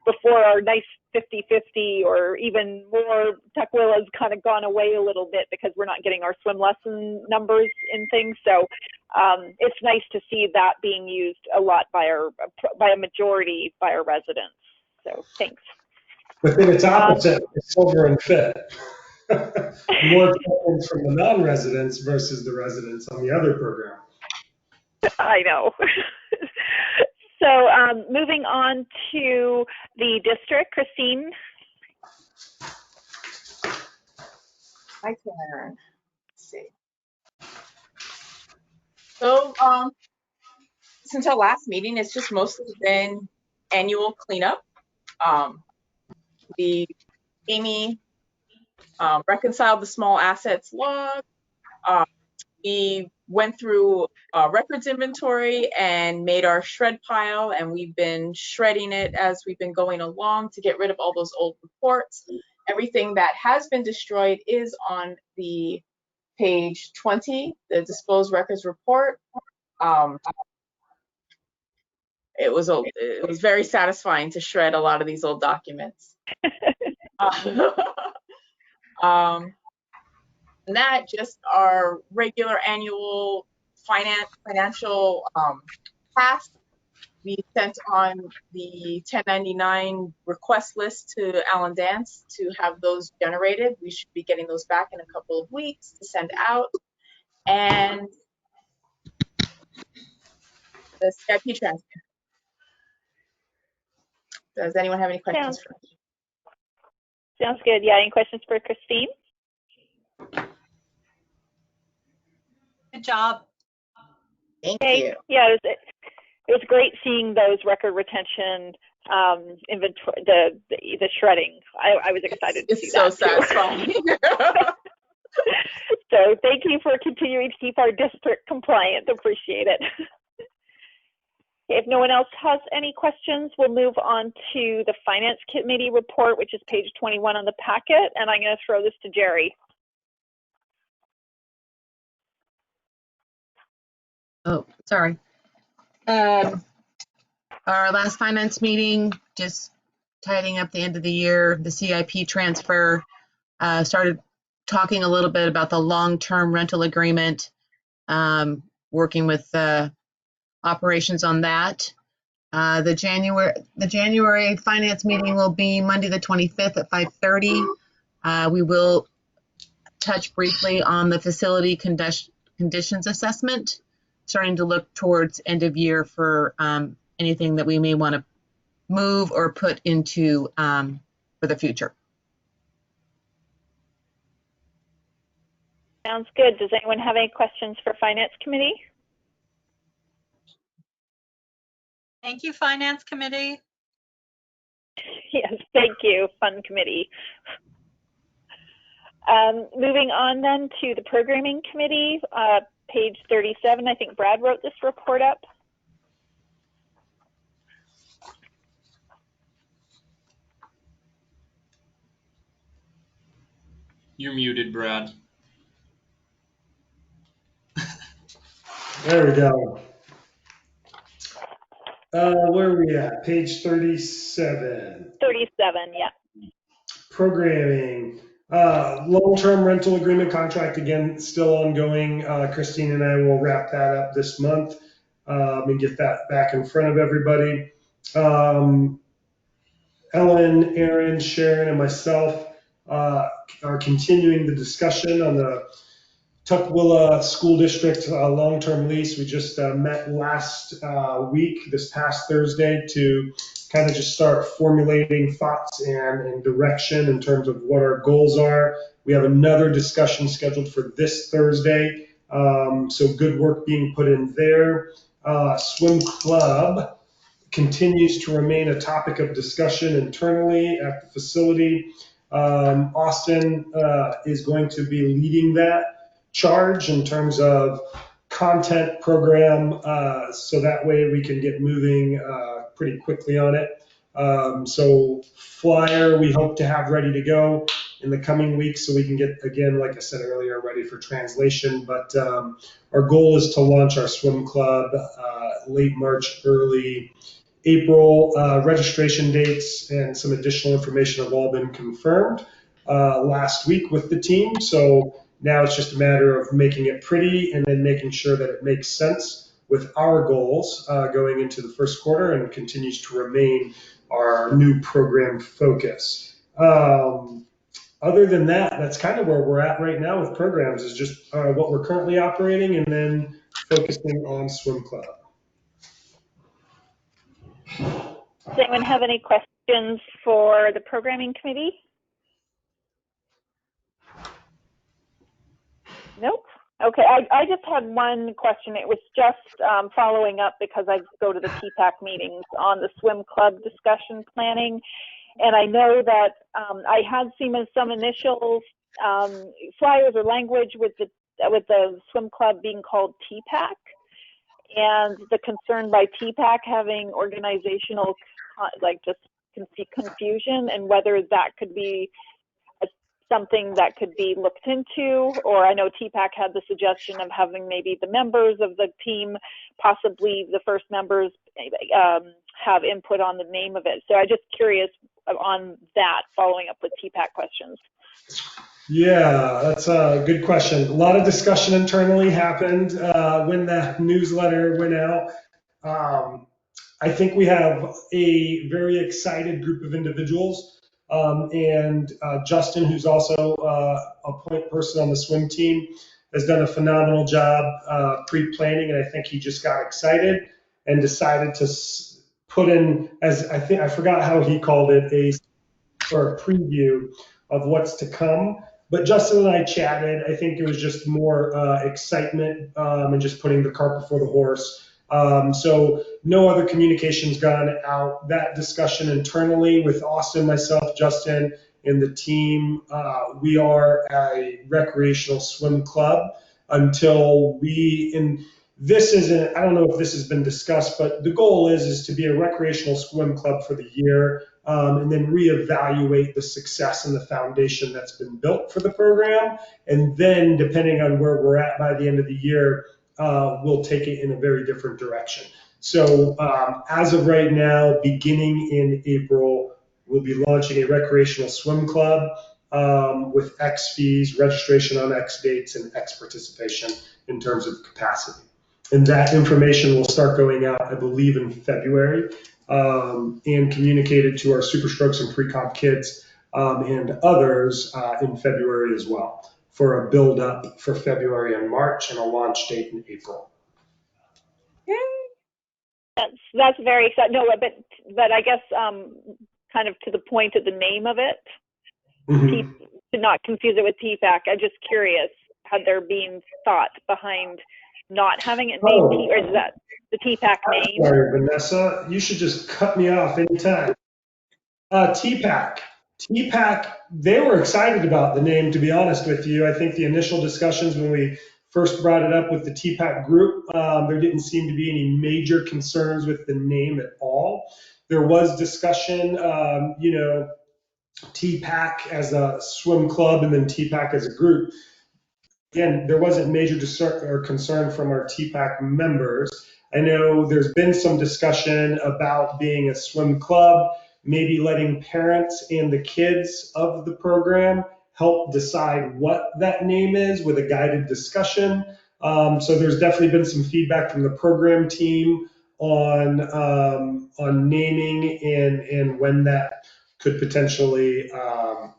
before our nice 50-50 or even more, Tukwila has kind of gone away a little bit because we're not getting our swim lesson numbers in things. So it's nice to see that being used a lot by a majority by our residents. So thanks. But then it's opposite, it's silver and fit. More check-ins from the non-residents versus the residents on the other program. I know. So moving on to the district, Christine. My turn. Let's see. So since our last meeting, it's just mostly been annual cleanup. Amy reconciled the small assets log. We went through records inventory and made our shred pile, and we've been shredding it as we've been going along to get rid of all those old reports. Everything that has been destroyed is on the page 20, the disposed records report. It was very satisfying to shred a lot of these old documents. And that just our regular annual financial task. We sent on the 1099 request list to Alan Dance to have those generated. We should be getting those back in a couple of weeks to send out. And the CIP transfer. Does anyone have any questions for me? Sounds good. Yeah, any questions for Christine? Good job. Thank you. Yeah, it was great seeing those record retention inventory, the shredding. I was excited to see that. It's so satisfying. So thank you for continuing to keep our district compliant. Appreciate it. If no one else has any questions, we'll move on to the Finance Committee report, which is page 21 on the packet, and I'm going to throw this to Jerry. Oh, sorry. Our last finance meeting, just tidying up the end of the year, the CIP transfer, started talking a little bit about the long-term rental agreement, working with operations on that. The January finance meeting will be Monday the 25th at 5:30. We will touch briefly on the facility conditions assessment, starting to look towards end of year for anything that we may want to move or put into for the future. Sounds good. Does anyone have any questions for Finance Committee? Thank you, Finance Committee. Yes, thank you, Fun Committee. Moving on then to the Programming Committee, page 37. I think Brad wrote this report up. You're muted, Brad. There we go. Where are we at? Page 37. 37, yeah. Programming. Long-term rental agreement contract, again, still ongoing. Christine and I will wrap that up this month and get that back in front of everybody. Ellen, Aaron, Sharon, and myself are continuing the discussion on the Tukwila School District long-term lease. We just met last week, this past Thursday, to kind of just start formulating thoughts and direction in terms of what our goals are. We have another discussion scheduled for this Thursday, so good work being put in there. Swim Club continues to remain a topic of discussion internally at the facility. Austin is going to be leading that charge in terms of content program, so that way we can get moving pretty quickly on it. So flyer we hope to have ready to go in the coming weeks so we can get, again, like I said earlier, ready for translation. But our goal is to launch our swim club late March, early April. Registration dates and some additional information have all been confirmed last week with the team. So now it's just a matter of making it pretty and then making sure that it makes sense with our goals going into the first quarter and continues to remain our new program focus. Other than that, that's kind of where we're at right now with programs, is just what we're currently operating and then focusing on Swim Club. Does anyone have any questions for the Programming Committee? Nope. Okay, I just had one question. It was just following up because I go to the TPAC meetings on the swim club discussion planning. And I know that I had seen some initial flyers or language with the swim club being called TPAC, and the concern by TPAC having organizational just confusion, and whether that could be something that could be looked into. Or I know TPAC had the suggestion of having maybe the members of the team, possibly the first members, have input on the name of it. So I'm just curious on that, following up with TPAC questions. Yeah, that's a good question. A lot of discussion internally happened when the newsletter went out. I think we have a very excited group of individuals. And Justin, who's also a point person on the swim team, has done a phenomenal job pre-planning, and I think he just got excited and decided to put in, as I forgot how he called it, a preview of what's to come. But Justin and I chatted. I think it was just more excitement and just putting the cart before the horse. So no other communications gone out. That discussion internally with Austin, myself, Justin, and the team, we are a recreational swim club until this isn't, I don't know if this has been discussed, but the goal is to be a recreational swim club for the year, and then reevaluate the success and the foundation that's been built for the program. And then depending on where we're at by the end of the year, we'll take it in a very different direction. So as of right now, beginning in April, we'll be launching a recreational swim club with X fees, registration on X dates, and X participation in terms of capacity. And that information will start going out, I believe, in February, and communicated to our Super Strokes and Pre-Comp kids and others in February as well, for a build-up for February and March and a launch date in April. That's very exciting. No, but I guess kind of to the point of the name of it, to not confuse it with TPAC. I'm just curious had there been thought behind not having it named or is that the TPAC name? Sorry, Vanessa, you should just cut me off anytime. TPAC. TPAC, they were excited about the name, to be honest with you. I think the initial discussions when we first brought it up with the TPAC group, there didn't seem to be any major concerns with the name at all. There was discussion, TPAC as a swim club and then TPAC as a group. Again, there wasn't major concern from our TPAC members. I know there's been some discussion about being a swim club, maybe letting parents and the kids of the program help decide what that name is with a guided discussion. So there's definitely been some feedback from the program team on naming and when that could potentially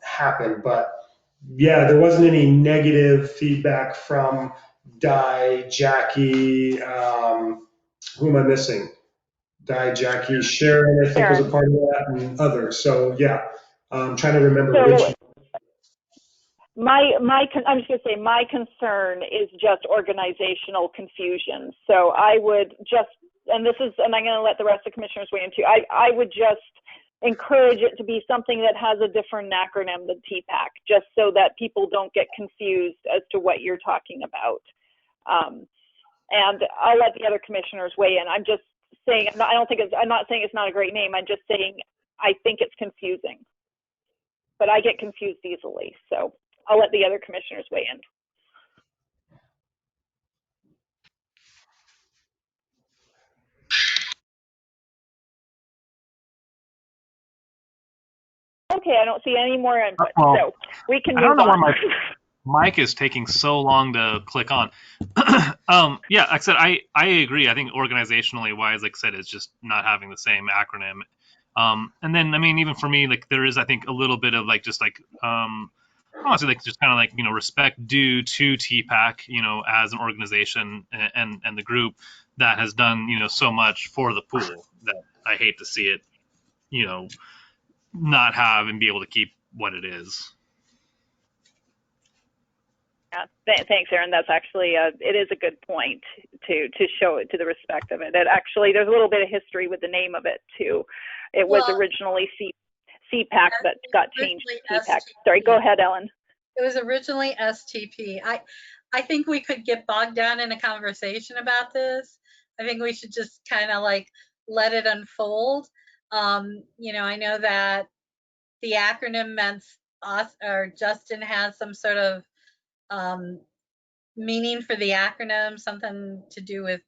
happen. But yeah, there wasn't any negative feedback from Di, Jackie, who am I missing? Di, Jackie, Sharon, I think was a part of that, and others. So yeah, I'm trying to remember which. I'm just going to say my concern is just organizational confusion. So I would just, and I'm going to let the rest of the commissioners weigh in too. I would just encourage it to be something that has a different acronym than TPAC, just so that people don't get confused as to what you're talking about. And I'll let the other commissioners weigh in. I'm just saying, I'm not saying it's not a great name. I'm just saying I think it's confusing. But I get confused easily, so I'll let the other commissioners weigh in. Okay, I don't see any more input, so we can move on. I don't know why my mic is taking so long to click on. Yeah, like I said, I agree. I think organizationally wise, like I said, it's just not having the same acronym. And then, I mean, even for me, like there is, I think, a little bit of like just like honestly, like just kind of like respect due to TPAC, as an organization and the group that has done so much for the pool that I hate to see it not have and be able to keep what it is. Yeah, thanks, Aaron. That's actually it is a good point to show it to the respect of it. It actually, there's a little bit of history with the name of it too. It was originally CPAC that got changed to TPAC. Sorry, go ahead, Ellen. It was originally STP. I think we could get bogged down in a conversation about this. I think we should just kind of like let it unfold. I know that the acronym meant us, or Justin has some sort of meaning for the acronym, something to do with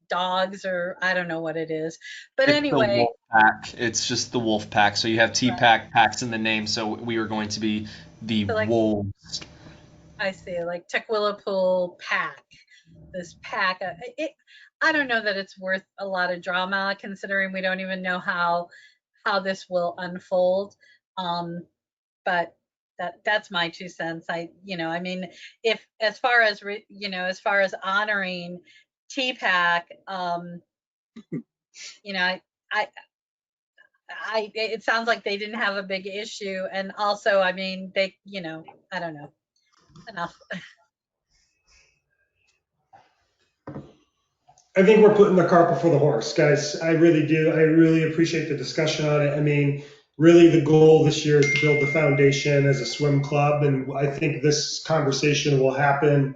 dogs, or I don't know what it is. But it's anyway. The wolf pack. It's just the wolf pack. So you have TPAC, packs in the name. So we are going to be the wolves. I see, like Tequila pack. This pack. I don't know that it's worth a lot of drama, considering we don't even know how this will unfold. But that's my 2 cents. I mean, if as far as honoring TPAC, it sounds like they didn't have a big issue, and also, I mean, they, I don't know. Enough. I think we're putting the cart before the horse, guys. I really do. I really appreciate the discussion on it. I mean, really the goal this year is to build the foundation as a swim club. And I think this conversation will happen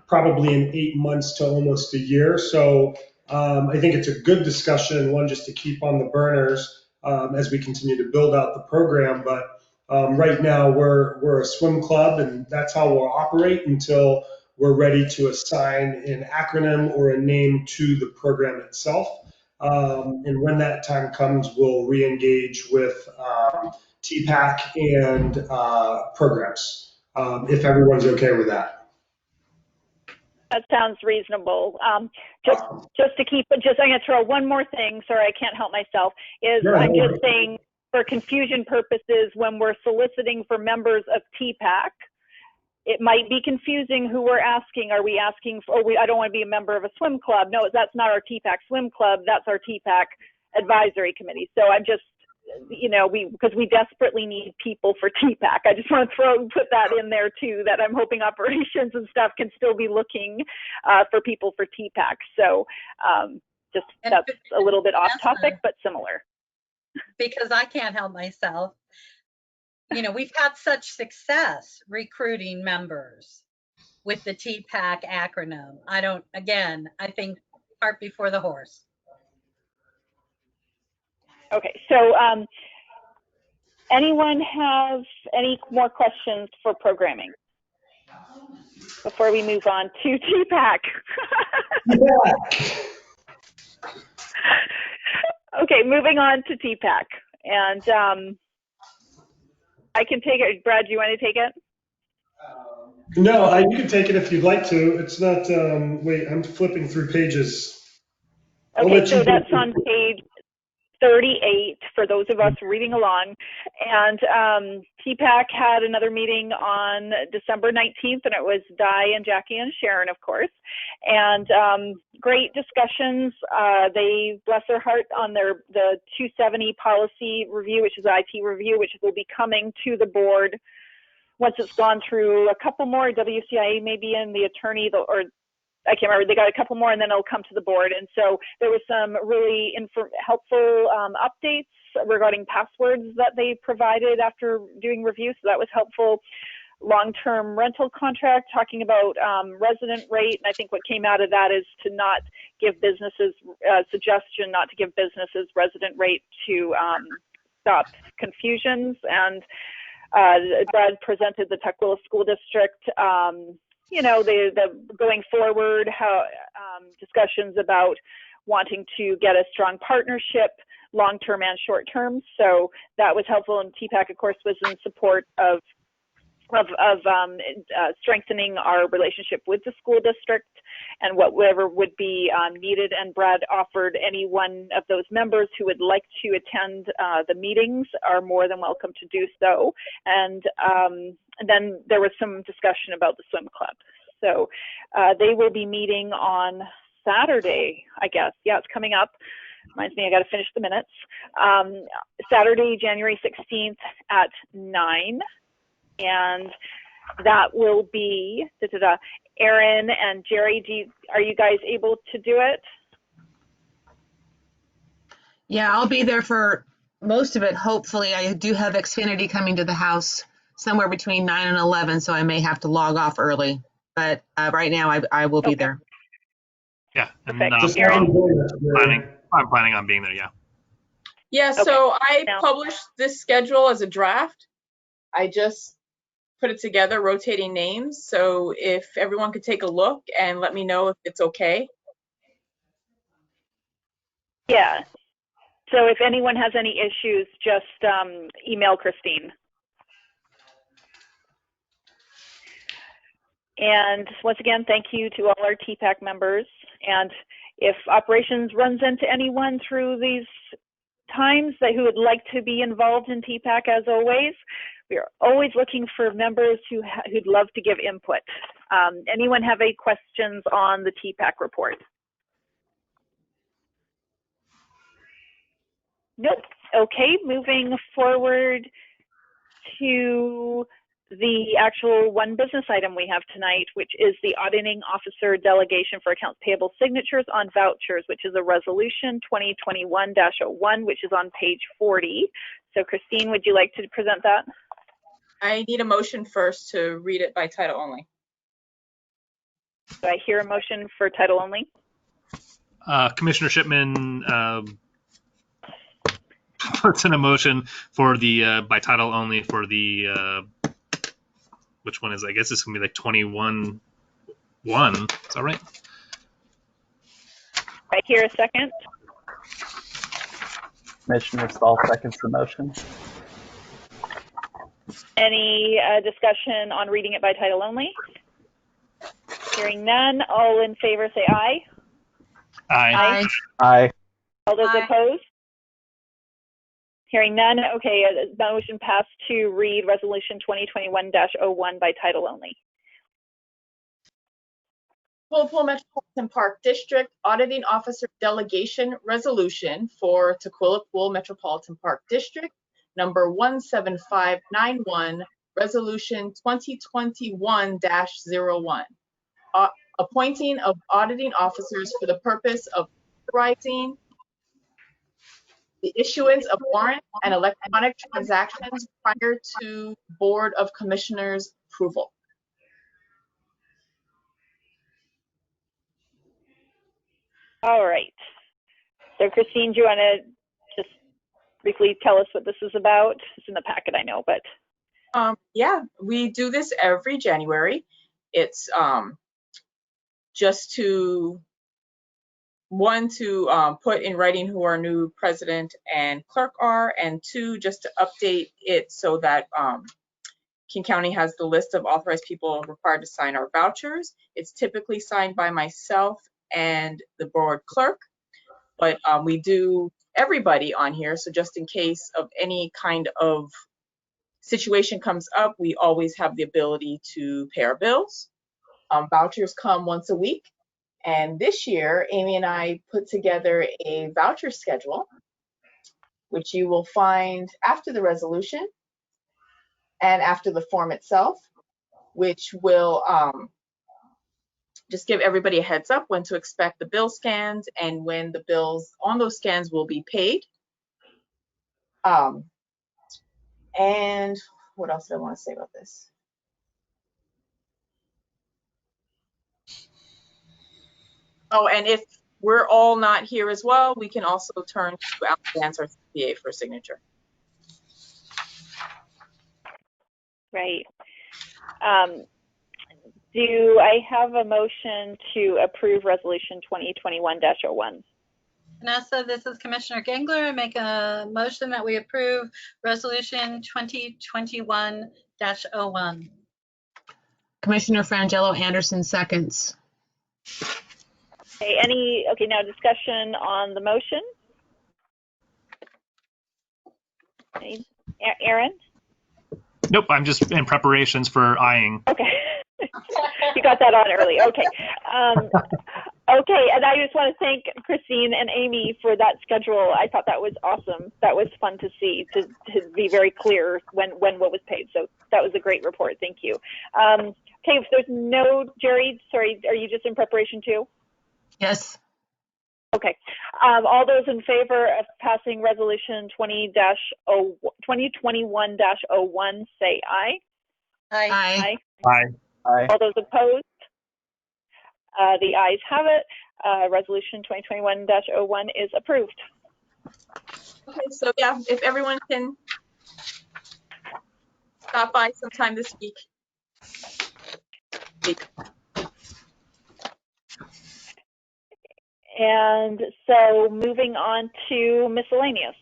probably in 8 months to almost a year. So I think it's a good discussion, one just to keep on the burners as we continue to build out the program. But right now we're a swim club, and that's how we'll operate until we're ready to assign an acronym or a name to the program itself. And when that time comes, we'll re-engage with TPAC and programs, if everyone's okay with that. That sounds reasonable. Just to keep, I'm going to throw one more thing. Sorry, I can't help myself. I'm just saying, for confusion purposes, when we're soliciting for members of TPAC, it might be confusing who we're asking. Are we asking for, I don't want to be a member of a swim club. No, that's not our TPAC swim club. That's our TPAC advisory committee. So I'm just because we desperately need people for TPAC. I just want to put that in there too, that I'm hoping operations and stuff can still be looking for people for TPAC. So that's a little bit off topic, but similar. Because I can't help myself. We've had such success recruiting members with the TPAC acronym. I think cart before the horse. Okay, so anyone have any more questions for programming before we move on to TPAC? Okay, moving on to TPAC. And I can take it. Brad, do you want to take it? No, you can take it if you'd like to. It's not, wait, I'm flipping through pages. Okay, so that's on page 38 for those of us reading along. And TPAC had another meeting on December 19th, and it was Di and Jackie and Sharon, of course. And great discussions. They, bless their heart, on the 270 policy review, which is the IT review, which will be coming to the board once it's gone through a couple more, WCIA maybe, and the attorney, or I can't remember, they got a couple more, and then it'll come to the board. And so there was some really helpful updates regarding passwords that they provided after doing review, so that was helpful. Long-term rental contract, talking about resident rate, and I think what came out of that is to not give businesses, suggestion not to give businesses resident rate to stop confusions. And Brad presented the Tukwila School District, the going forward, how discussions about wanting to get a strong partnership, long-term and short-term. So that was helpful, and TPAC, of course, was in support of strengthening our relationship with the school district and whatever would be needed. And Brad offered any one of those members who would like to attend the meetings are more than welcome to do so. And then there was some discussion about the swim club. So they will be meeting on Saturday, I guess. Yeah, it's coming up. Reminds me, I got to finish the minutes. Saturday, January 16th at 9. And that will be, Erin and Jerry, are you guys able to do it? Yeah, I'll be there for most of it. Hopefully, I do have Xfinity coming to the house somewhere between 9 and 11, so I may have to log off early. But right now, I will be there. Yeah, and I'm planning on being there, yeah. Yeah, so I published this schedule as a draft. I just put it together, rotating names. So if everyone could take a look and let me know if it's okay. Yeah. So if anyone has any issues, just email Christine. And once again, thank you to all our TPAC members. And if operations runs into anyone through these times who would like to be involved in TPAC, as always, we are always looking for members who'd love to give input. Anyone have any questions on the TPAC report? Nope. Okay, moving forward to the actual one business item we have tonight, which is the auditing officer delegation for accounts payable signatures on vouchers, which is a resolution 2021-01, which is on page 40. So Christine, would you like to present that? I need a motion first to read it by title only. Do I hear a motion for title only? Commissioner Shipman puts in a motion for the by title only for the which one is, I guess it's gonna be like 21-1. Is that right? I hear a second. Commissioner Stahl seconds the motion. Any discussion on reading it by title only? Hearing none, all in favor say aye. Aye. Aye. All those opposed? Hearing none, okay, motion passed to read resolution 2021-01 by title only. Tukwila Metropolitan Park District Auditing Officer Delegation Resolution for Tukwila Metropolitan Park District, number 17591, Resolution 2021-01. Appointing of auditing officers for the purpose of authorizing the issuance of warrants and electronic transactions prior to Board of Commissioners approval. All right. So Christine, do you want to just briefly tell us what this is about? It's in the packet, I know, but. Yeah, we do this every January. It's just to, one, to put in writing who our new president and clerk are, and two, just to update it so that King County has the list of authorized people required to sign our vouchers. It's typically signed by myself and the board clerk, but we do everybody on here. So just in case of any kind of situation comes up, we always have the ability to pay our bills. Vouchers come once a week. And this year, Amy and I put together a voucher schedule, which you will find after the resolution and after the form itself, which will just give everybody a heads up when to expect the bill scans and when the bills on those scans will be paid. And what else do I want to say about this? Oh, and if we're all not here as well, we can also turn to Al Vance, our CPA, for signature. Right. Do I have a motion to approve Resolution 2021-01? Vanessa, this is Commissioner Gengler. I make a motion that we approve Resolution 2021-01. Commissioner Frangelo Anderson seconds. Okay, now discussion on the motion? Okay. Aaron? Nope, I'm just in preparations for eyeing. Okay. You got that on early. Okay. Okay, and I just want to thank Christine and Amy for that schedule. I thought that was awesome. That was fun to see, to be very clear when what was paid. So that was a great report. Thank you. Okay, if there's no, Jerry, sorry, are you just in preparation too? Yes. Okay. All those in favor of passing Resolution 2021-01 say aye. Aye. Aye. Aye. Aye. All those opposed? The ayes have it. Resolution 2021-01 is approved. Okay, so yeah, if everyone can stop by sometime this week. And so moving on to miscellaneous.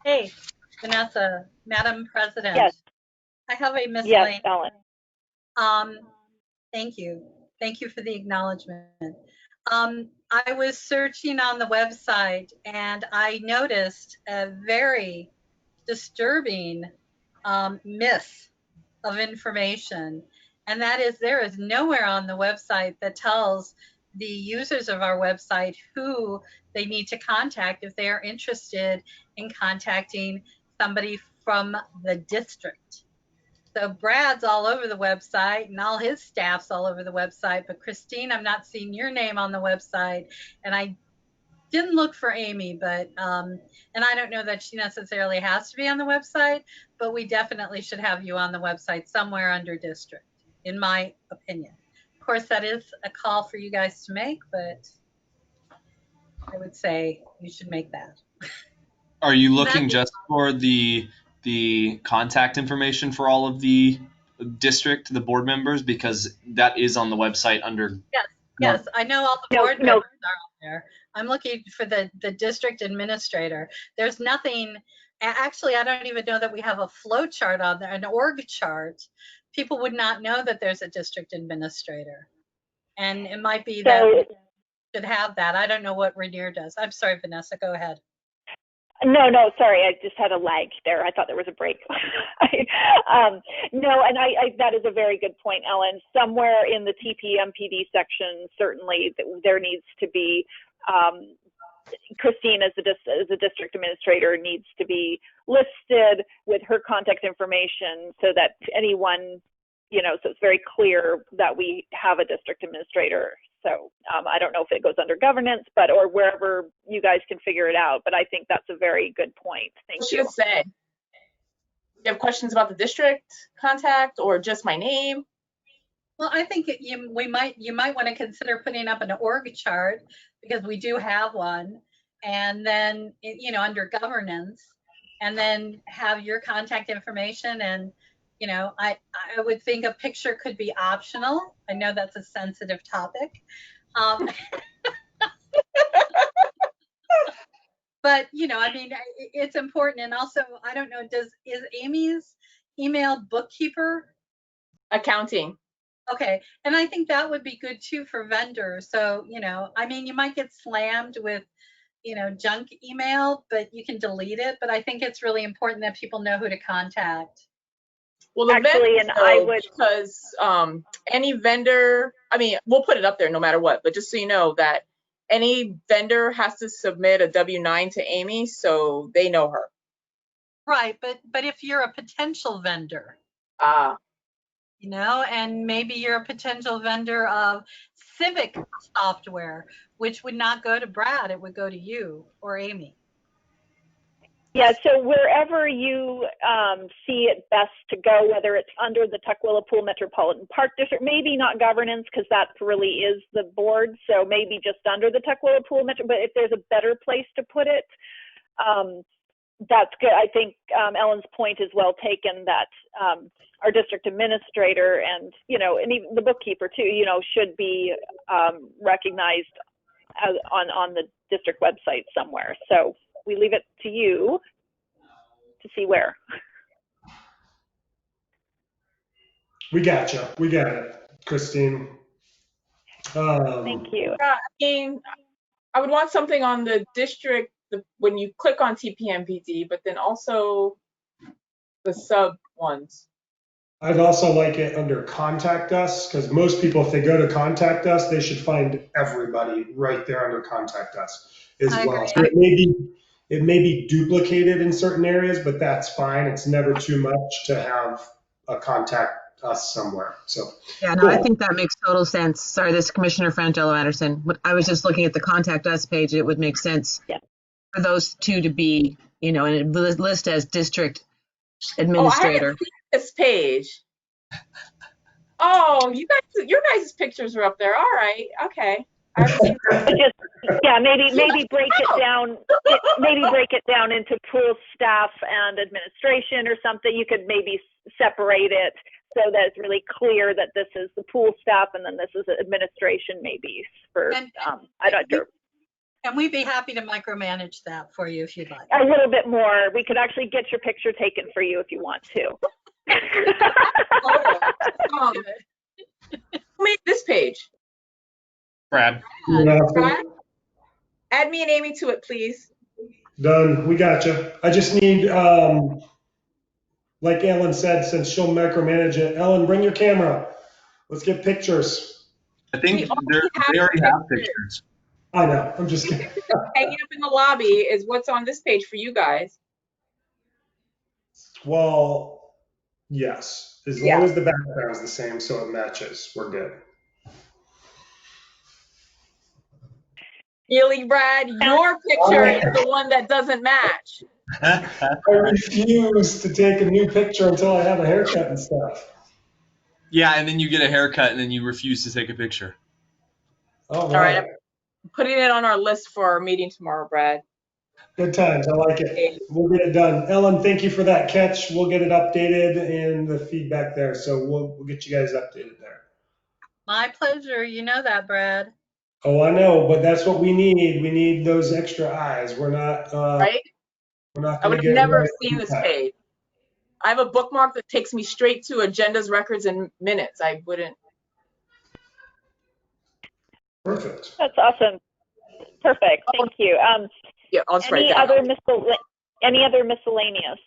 Hey, Vanessa, Madam President. Yes. I have a miscellaneous. Yes, Ellen. Thank you. Thank you for the acknowledgement. I was searching on the website and I noticed a very disturbing miss of information. And that is, there is nowhere on the website that tells the users of our website who they need to contact if they are interested in contacting somebody from the district. So Brad's all over the website and all his staff's all over the website, but Christine, I'm not seeing your name on the website. And I didn't look for Amy, but, and I don't know that she necessarily has to be on the website, but we definitely should have you on the website somewhere under district, in my opinion. Of course, that is a call for you guys to make, but I would say you should make that. Are you looking just for the contact information for all of the district, the board members? Because that is on the website under. Yes, I know all the board members are on there. I'm looking for the district administrator. There's nothing, actually, I don't even know that we have a flow chart on there, an org chart. People would not know that there's a district administrator. And it might be that we should have that. I don't know what Rainier does. I'm sorry, Vanessa, go ahead. No, sorry, I just had a lag there. I thought there was a break. No, and that is a very good point, Ellen. Somewhere in the TPMPD section, certainly there needs to be, Christine as a district administrator needs to be listed with her contact information so that anyone, so it's very clear that we have a district administrator. So I don't know if it goes under governance, or wherever you guys can figure it out, but I think that's a very good point. Thank you. What should it say? You have questions about the district contact or just my name? Well, I think you might want to consider putting up an org chart, because we do have one, and then under governance, and then have your contact information. And I would think a picture could be optional. I know that's a sensitive topic. But I mean, it's important. And also, I don't know, is Amy's email bookkeeper? Accounting. Okay, and I think that would be good too for vendors. So I mean, you might get slammed with junk email, but you can delete it. But I think it's really important that people know who to contact. Well, the actually, vendors, and I would, because any vendor, I mean, we'll put it up there no matter what, but just so you know that any vendor has to submit a W-9 to Amy, so they know her. Right, but if you're a potential vendor, and maybe you're a potential vendor of civic software, which would not go to Brad, it would go to you or Amy. Yeah, so wherever you see it best to go, whether it's under the Tukwila Pool Metropolitan Park District, maybe not governance, because that really is the board, so maybe just under the Tukwila Pool Metro, but if there's a better place to put it, that's good. I think Ellen's point is well taken, that our district administrator and, and even the bookkeeper too, should be recognized as on the district website somewhere. So we leave it to you to see where. We got you. We got it, Christine. Thank you. I mean, I would want something on the district when you click on TPMPD, but then also the sub ones. I'd also like it under contact us, because most people, if they go to contact us, they should find everybody right there under contact us as well. So it may be duplicated in certain areas, but that's fine. It's never too much to have a contact us somewhere. So yeah, no, I think that makes total sense. Sorry, this is Commissioner Frangelo Anderson. I was just looking at the contact us page. It would make sense for those two to be, and it list as district administrator. Oh, I haven't seen this page. Oh, your guys' pictures are up there. All right, okay. I haven't seen maybe break it down. Maybe break it down into pool staff and administration or something. You could maybe separate it so that it's really clear that this is the pool staff and then this is administration, maybe for I don't know. And we'd be happy to micromanage that for you if you'd like. A little bit more. We could actually get your picture taken for you if you want to. Who made this page? Brad. Brad? Add me and Amy to it, please. Done. We got you. I just need, like Ellen said, since she'll micromanage it, Ellen, bring your camera. Let's get pictures. I think they already have pictures. I know. I'm just kidding. Hanging up in the lobby is what's on this page for you guys. Well, yes. As long as the background is the same so it matches, we're good. Really, Brad? Your picture is the one that doesn't match. I refuse to take a new picture until I have a haircut and stuff. Yeah, and then you get a haircut and then you refuse to take a picture. All right. I'm putting it on our list for our meeting tomorrow, Brad. Good times. I like it. We'll get it done. Ellen, thank you for that catch. We'll get it updated and the feedback there. So we'll get you guys updated there. My pleasure. You know that, Brad. Oh, I know, but that's what we need. We need those extra eyes. We're not right. We're not. I would have never seen this page. I have a bookmark that takes me straight to agendas, records, and minutes. I wouldn't. Perfect. That's awesome. Perfect. Thank you. Yeah, I'll just write any it down. other miscellaneous?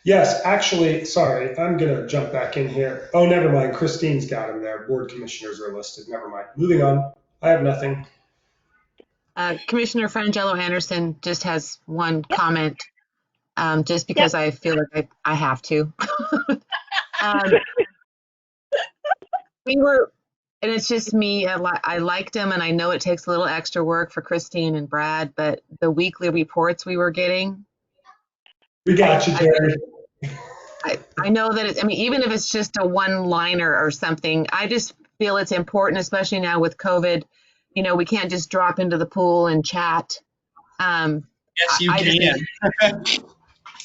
Yes, actually, sorry, I'm going to jump back in here. Oh, never mind. Christine's got them there. Board commissioners are listed. Never mind. Moving on. I have nothing. Commissioner Frangelo Anderson just has one comment, just because I feel like I have to. um, we were, and it's just me. I liked him, and I know it takes a little extra work for Christine and Brad, but the weekly reports we were getting. We got you, Jerry. I know that I mean, even if it's just a one-liner or something, I just feel it's important, especially now with COVID. You know, we can't just drop into the pool and chat. Yes, you can.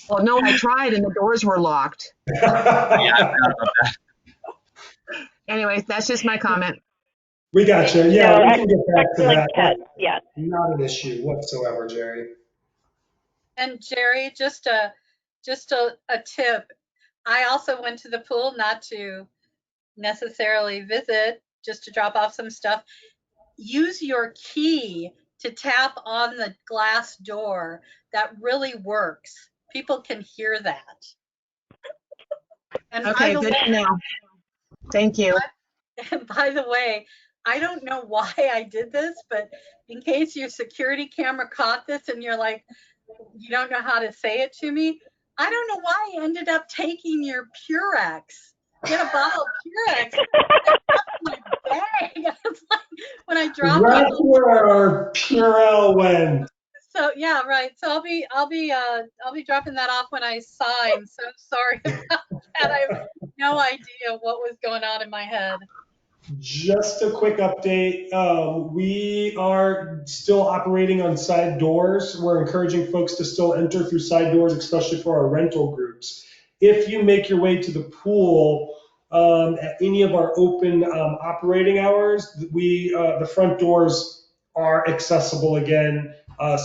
Well, no, I tried and the doors were locked. Yeah, I forgot about that. Anyways, that's just my comment. We got you. Yeah, No, we can get back to like that. yeah. Not an issue whatsoever, Jerry. And Jerry, just a tip. I also went to the pool, not to necessarily visit, just to drop off some stuff. Use your key to tap on the glass door. That really works. People can hear that. And okay, good to know. Thank you. And by the way, I don't know why I did this, but in case your security camera caught this and you're like, you don't know how to say it to me, I don't know why I ended up taking your Purex. Get a bottle of Purex. My bag. When I dropped right it. where our Purell went. So yeah, right. So I'll be dropping that off when I sign. So sorry about that. I have no idea what was going on in my head. Just a quick update. We are still operating on side doors. We're encouraging folks to still enter through side doors, especially for our rental groups. If you make your way to the pool at any of our open operating hours, the front doors are accessible again,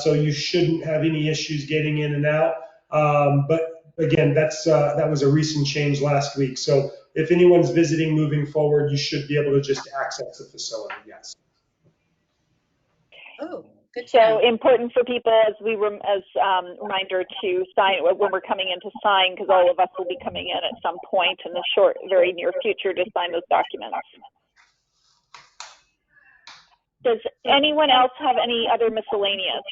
so you shouldn't have any issues getting in and out. But again, that was a recent change last week. So if anyone's visiting moving forward, you should be able to just access the facility, yes. Oh, good. So important for people as reminder to sign when we're coming in to sign, because all of us will be coming in at some point in the very near future to sign those documents. Does anyone else have any other miscellaneous?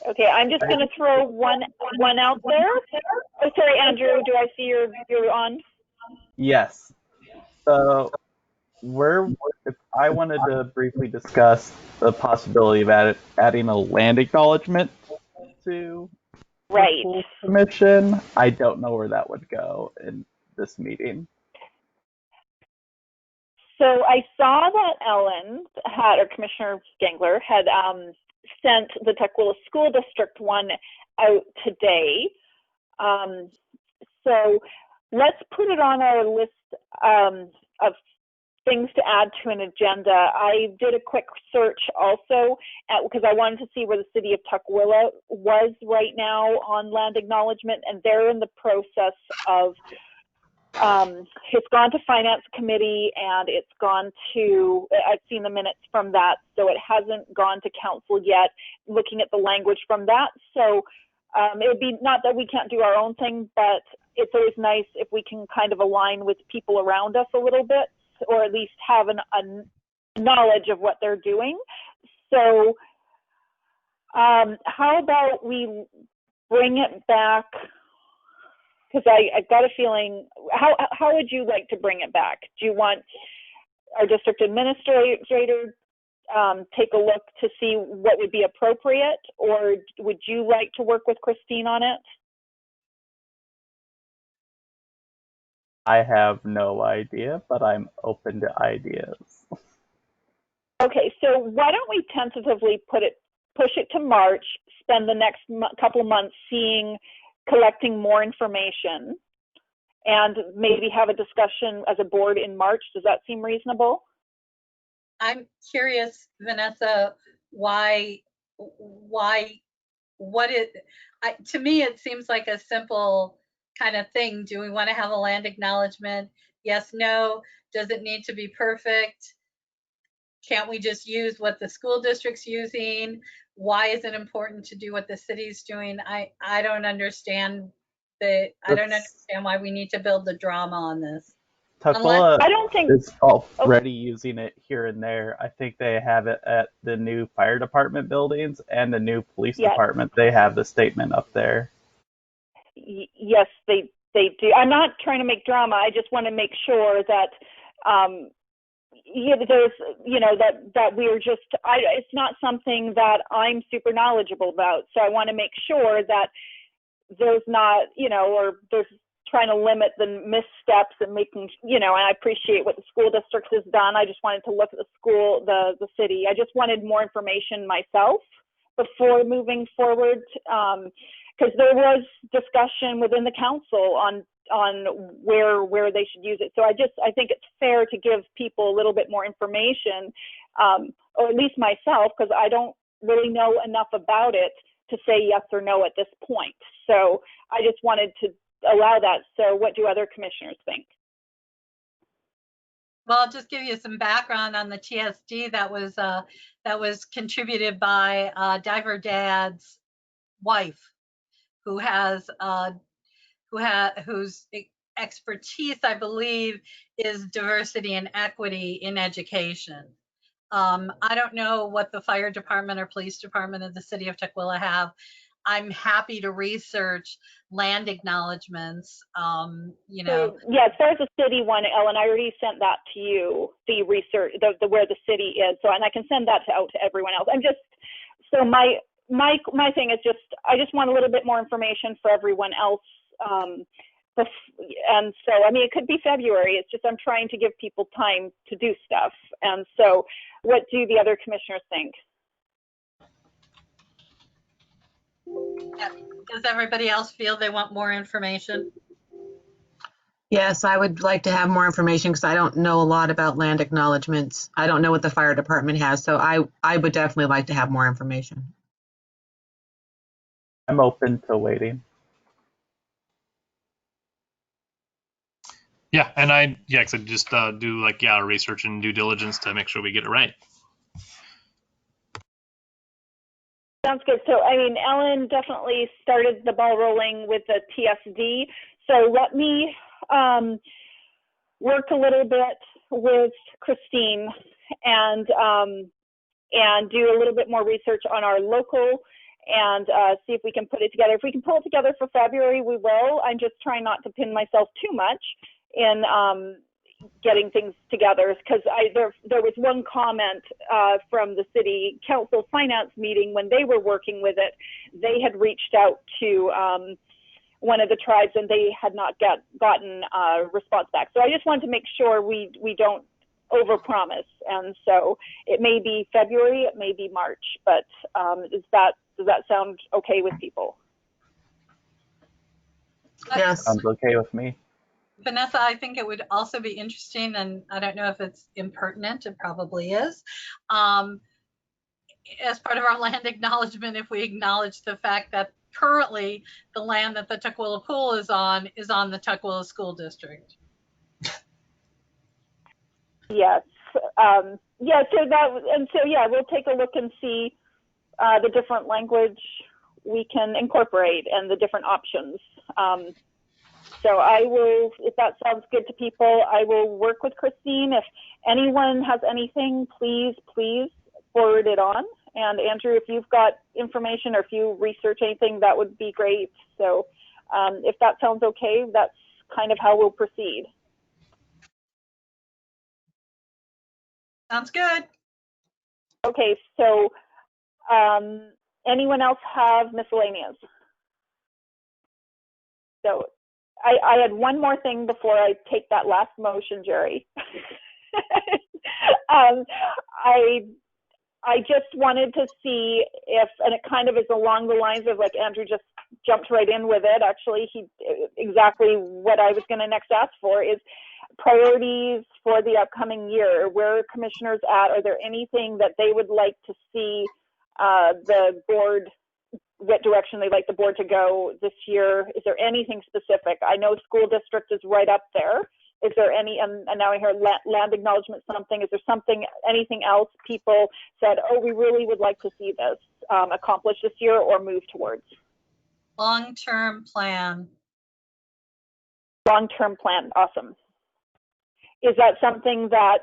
Okay, I'm just going to throw one out there. Oh, sorry, Andrew. Do I see you're on? Yes. So if I wanted to briefly discuss the possibility of adding a land acknowledgement to the pool commission, I don't know where that would go in this meeting. So I saw that Ellen or Commissioner Gangler had sent the Tukwila School District one out today. So let's put it on our list of things to add to an agenda. I did a quick search also because I wanted to see where the city of Tukwila was right now on land acknowledgement, and they're in the process of it's gone to finance committee and it's gone to, I've seen the minutes from that, so it hasn't gone to council yet, looking at the language from that. So it would be not that we can't do our own thing, but it's always nice if we can kind of align with people around us a little bit, or at least have a knowledge of what they're doing. So how about we bring it back? Because I've got a feeling, how would you like to bring it back? Do you want our district administrator take a look to see what would be appropriate, or would you like to work with Christine on it? I have no idea, but I'm open to ideas. Okay, so why don't we tentatively push it to March, spend the next couple of months collecting more information, and maybe have a discussion as a board in March. Does that seem reasonable? I'm curious, Vanessa, to me, it seems like a simple kind of thing. Do we want to have a land acknowledgement? Yes, no. Does it need to be perfect? Can't we just use what the school district's using? why is it important to do what the city's doing? I don't understand I don't understand why we need to build the drama on this. Tukwila I don't think is already using it here and there. I think they have it at the new fire department buildings and the new police department. They have the statement up there. Yes, they do. I'm not trying to make drama. I just want to make sure that there's that we're just. It's not something that I'm super knowledgeable about. So I want to make sure that there's not or there's trying to limit the missteps and making, and I appreciate what the school district has done. I just wanted to look at the school, the city. I just wanted more information myself before moving forward, because there was discussion within the council on where they should use it. So I think it's fair to give people a little bit more information, or at least myself, because I don't really know enough about it to say yes or no at this point. So I just wanted to allow that. So what do other commissioners think? Well, I'll just give you some background on the TSD that was contributed by Diver Dad's wife, whose expertise, I believe, is diversity and equity in education. I don't know what the fire department or police department of the city of Tukwila have. I'm happy to research land acknowledgements. So, yeah, as far as the city one, Ellen, I already sent that to you, the research, the where the city is. So, and I can send that out to everyone else. My thing is I just want a little bit more information for everyone else. And so, I mean, it could be February. It's just I'm trying to give people time to do stuff. And so, what do the other commissioners think? Does everybody else feel they want more information? Yes, I would like to have more information because I don't know a lot about land acknowledgements. I don't know what the fire department has, so I would definitely like to have more information. I'm open to waiting. Yeah, and I just do research and due diligence to make sure we get it right. Sounds good. So, I mean, Ellen definitely started the ball rolling with the TSD. So let me work a little bit with Christine and do a little bit more research on our local and see if we can put it together. If we can pull it together for February, we will. I'm just trying not to pin myself too much in getting things together, because there was one comment from the city council finance meeting when they were working with it. They had reached out to one of the tribes and they had not gotten a response back. So I just wanted to make sure we don't overpromise. And so it may be February, it may be March, but does that sound okay with people? Yes. Sounds okay with me. Vanessa, I think it would also be interesting, and I don't know if it's impertinent, it probably is, as part of our land acknowledgement, if we acknowledge the fact that currently the land that the Tukwila Pool is on the Tukwila School District. Yes. We'll take a look and see the different language we can incorporate and the different options. So I will, if that sounds good to people, I will work with Christine. If anyone has anything, please forward it on. And Andrew, if you've got information or if you research anything, that would be great. So if that sounds okay, that's kind of how we'll proceed. Sounds good. Okay, so anyone else have miscellaneous? So I had one more thing before I take that last motion, Jerry. I just wanted to see if, and it kind of is along the lines of like Andrew just jumped right in with it. Actually, exactly what I was going to next ask for is priorities for the upcoming year. Where are commissioners at? Are there anything that they would like to see the board, what direction they'd like the board to go this year? Is there anything specific? I know school district is right up there. Is there any, and now I hear land acknowledgement something, is there something, anything else people said, oh, we really would like to see this accomplished this year or move towards? Long-term plan. Long-term plan, awesome. Is that something that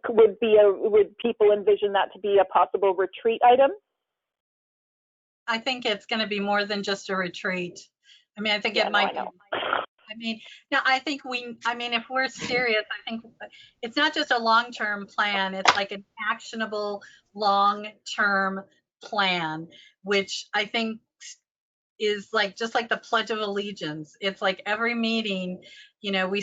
would people envision that to be a possible retreat item? I think it's going to be more than just a retreat. I mean, I think it might be. I mean, now I think if we're serious, I think it's not just a long-term plan. It's like an actionable long-term plan, which I think is like just like the Pledge of Allegiance. It's like every meeting, we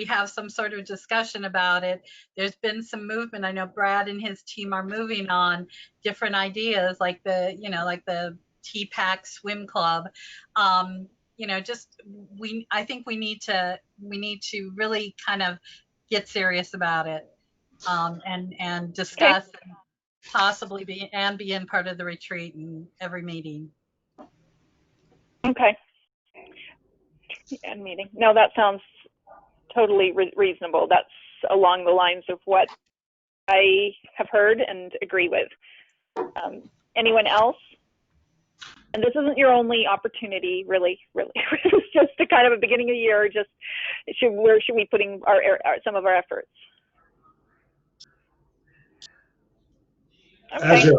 have some sort of discussion about it. There's been some movement. I know Brad and his team are moving on different ideas, like the TPAC swim club. I think we need to really kind of get serious about it, and discuss, and possibly be in part of the retreat and every meeting. Okay. And meeting. No, that sounds totally reasonable. That's along the lines of what I have heard and agree with. Anyone else? And this isn't your only opportunity, really. It's just a kind of a beginning of the year. Just where should we be putting some of our efforts? Okay.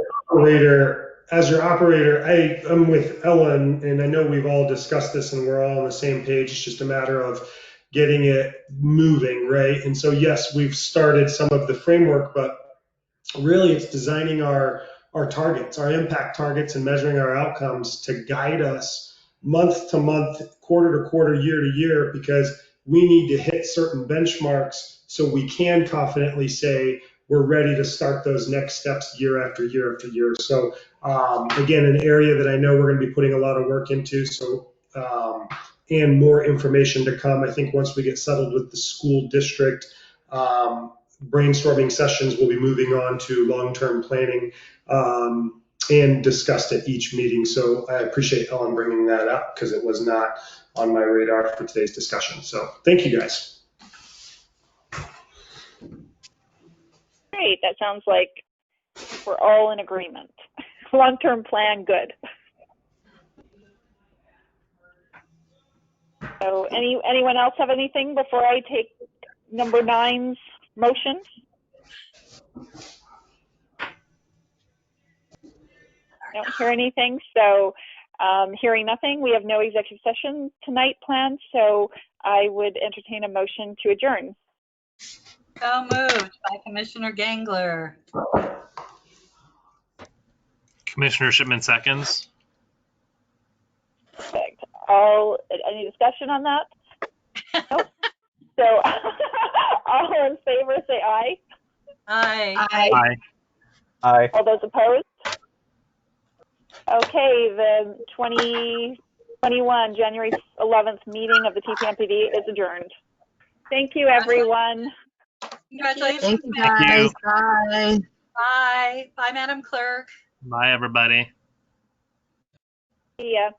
As your operator, I am with Ellen, and I know we've all discussed this and we're all on the same page. It's just a matter of getting it moving, right? And so, yes, we've started some of the framework, but really it's designing our targets, our impact targets, and measuring our outcomes to guide us month to month, quarter to quarter, year to year, because we need to hit certain benchmarks so we can confidently say we're ready to start those next steps year after year after year. So again, an area that I know we're going to be putting a lot of work into. So and more information to come. I think once we get settled with the school district, brainstorming sessions will be moving on to long-term planning and discussed at each meeting. So I appreciate Ellen bringing that up because it was not on my radar for today's discussion. So thank you guys. Great, that sounds like we're all in agreement. Long-term plan, good. So anyone else have anything before I take number 9's motion? Don't hear anything, so hearing nothing, we have no executive session tonight planned, so I would entertain a motion to adjourn. So moved by Commissioner Gangler. Commissioner Shipman seconds. Perfect. Any discussion on that? Nope. So all in favor say aye. Aye. Aye. Aye. All those opposed? Okay, the 2021 January 11th meeting of the TPMPD is adjourned. Thank you, everyone. Congratulations. Thank you, guys. Bye. Bye. Bye, Madam Clerk. Bye, everybody. See ya.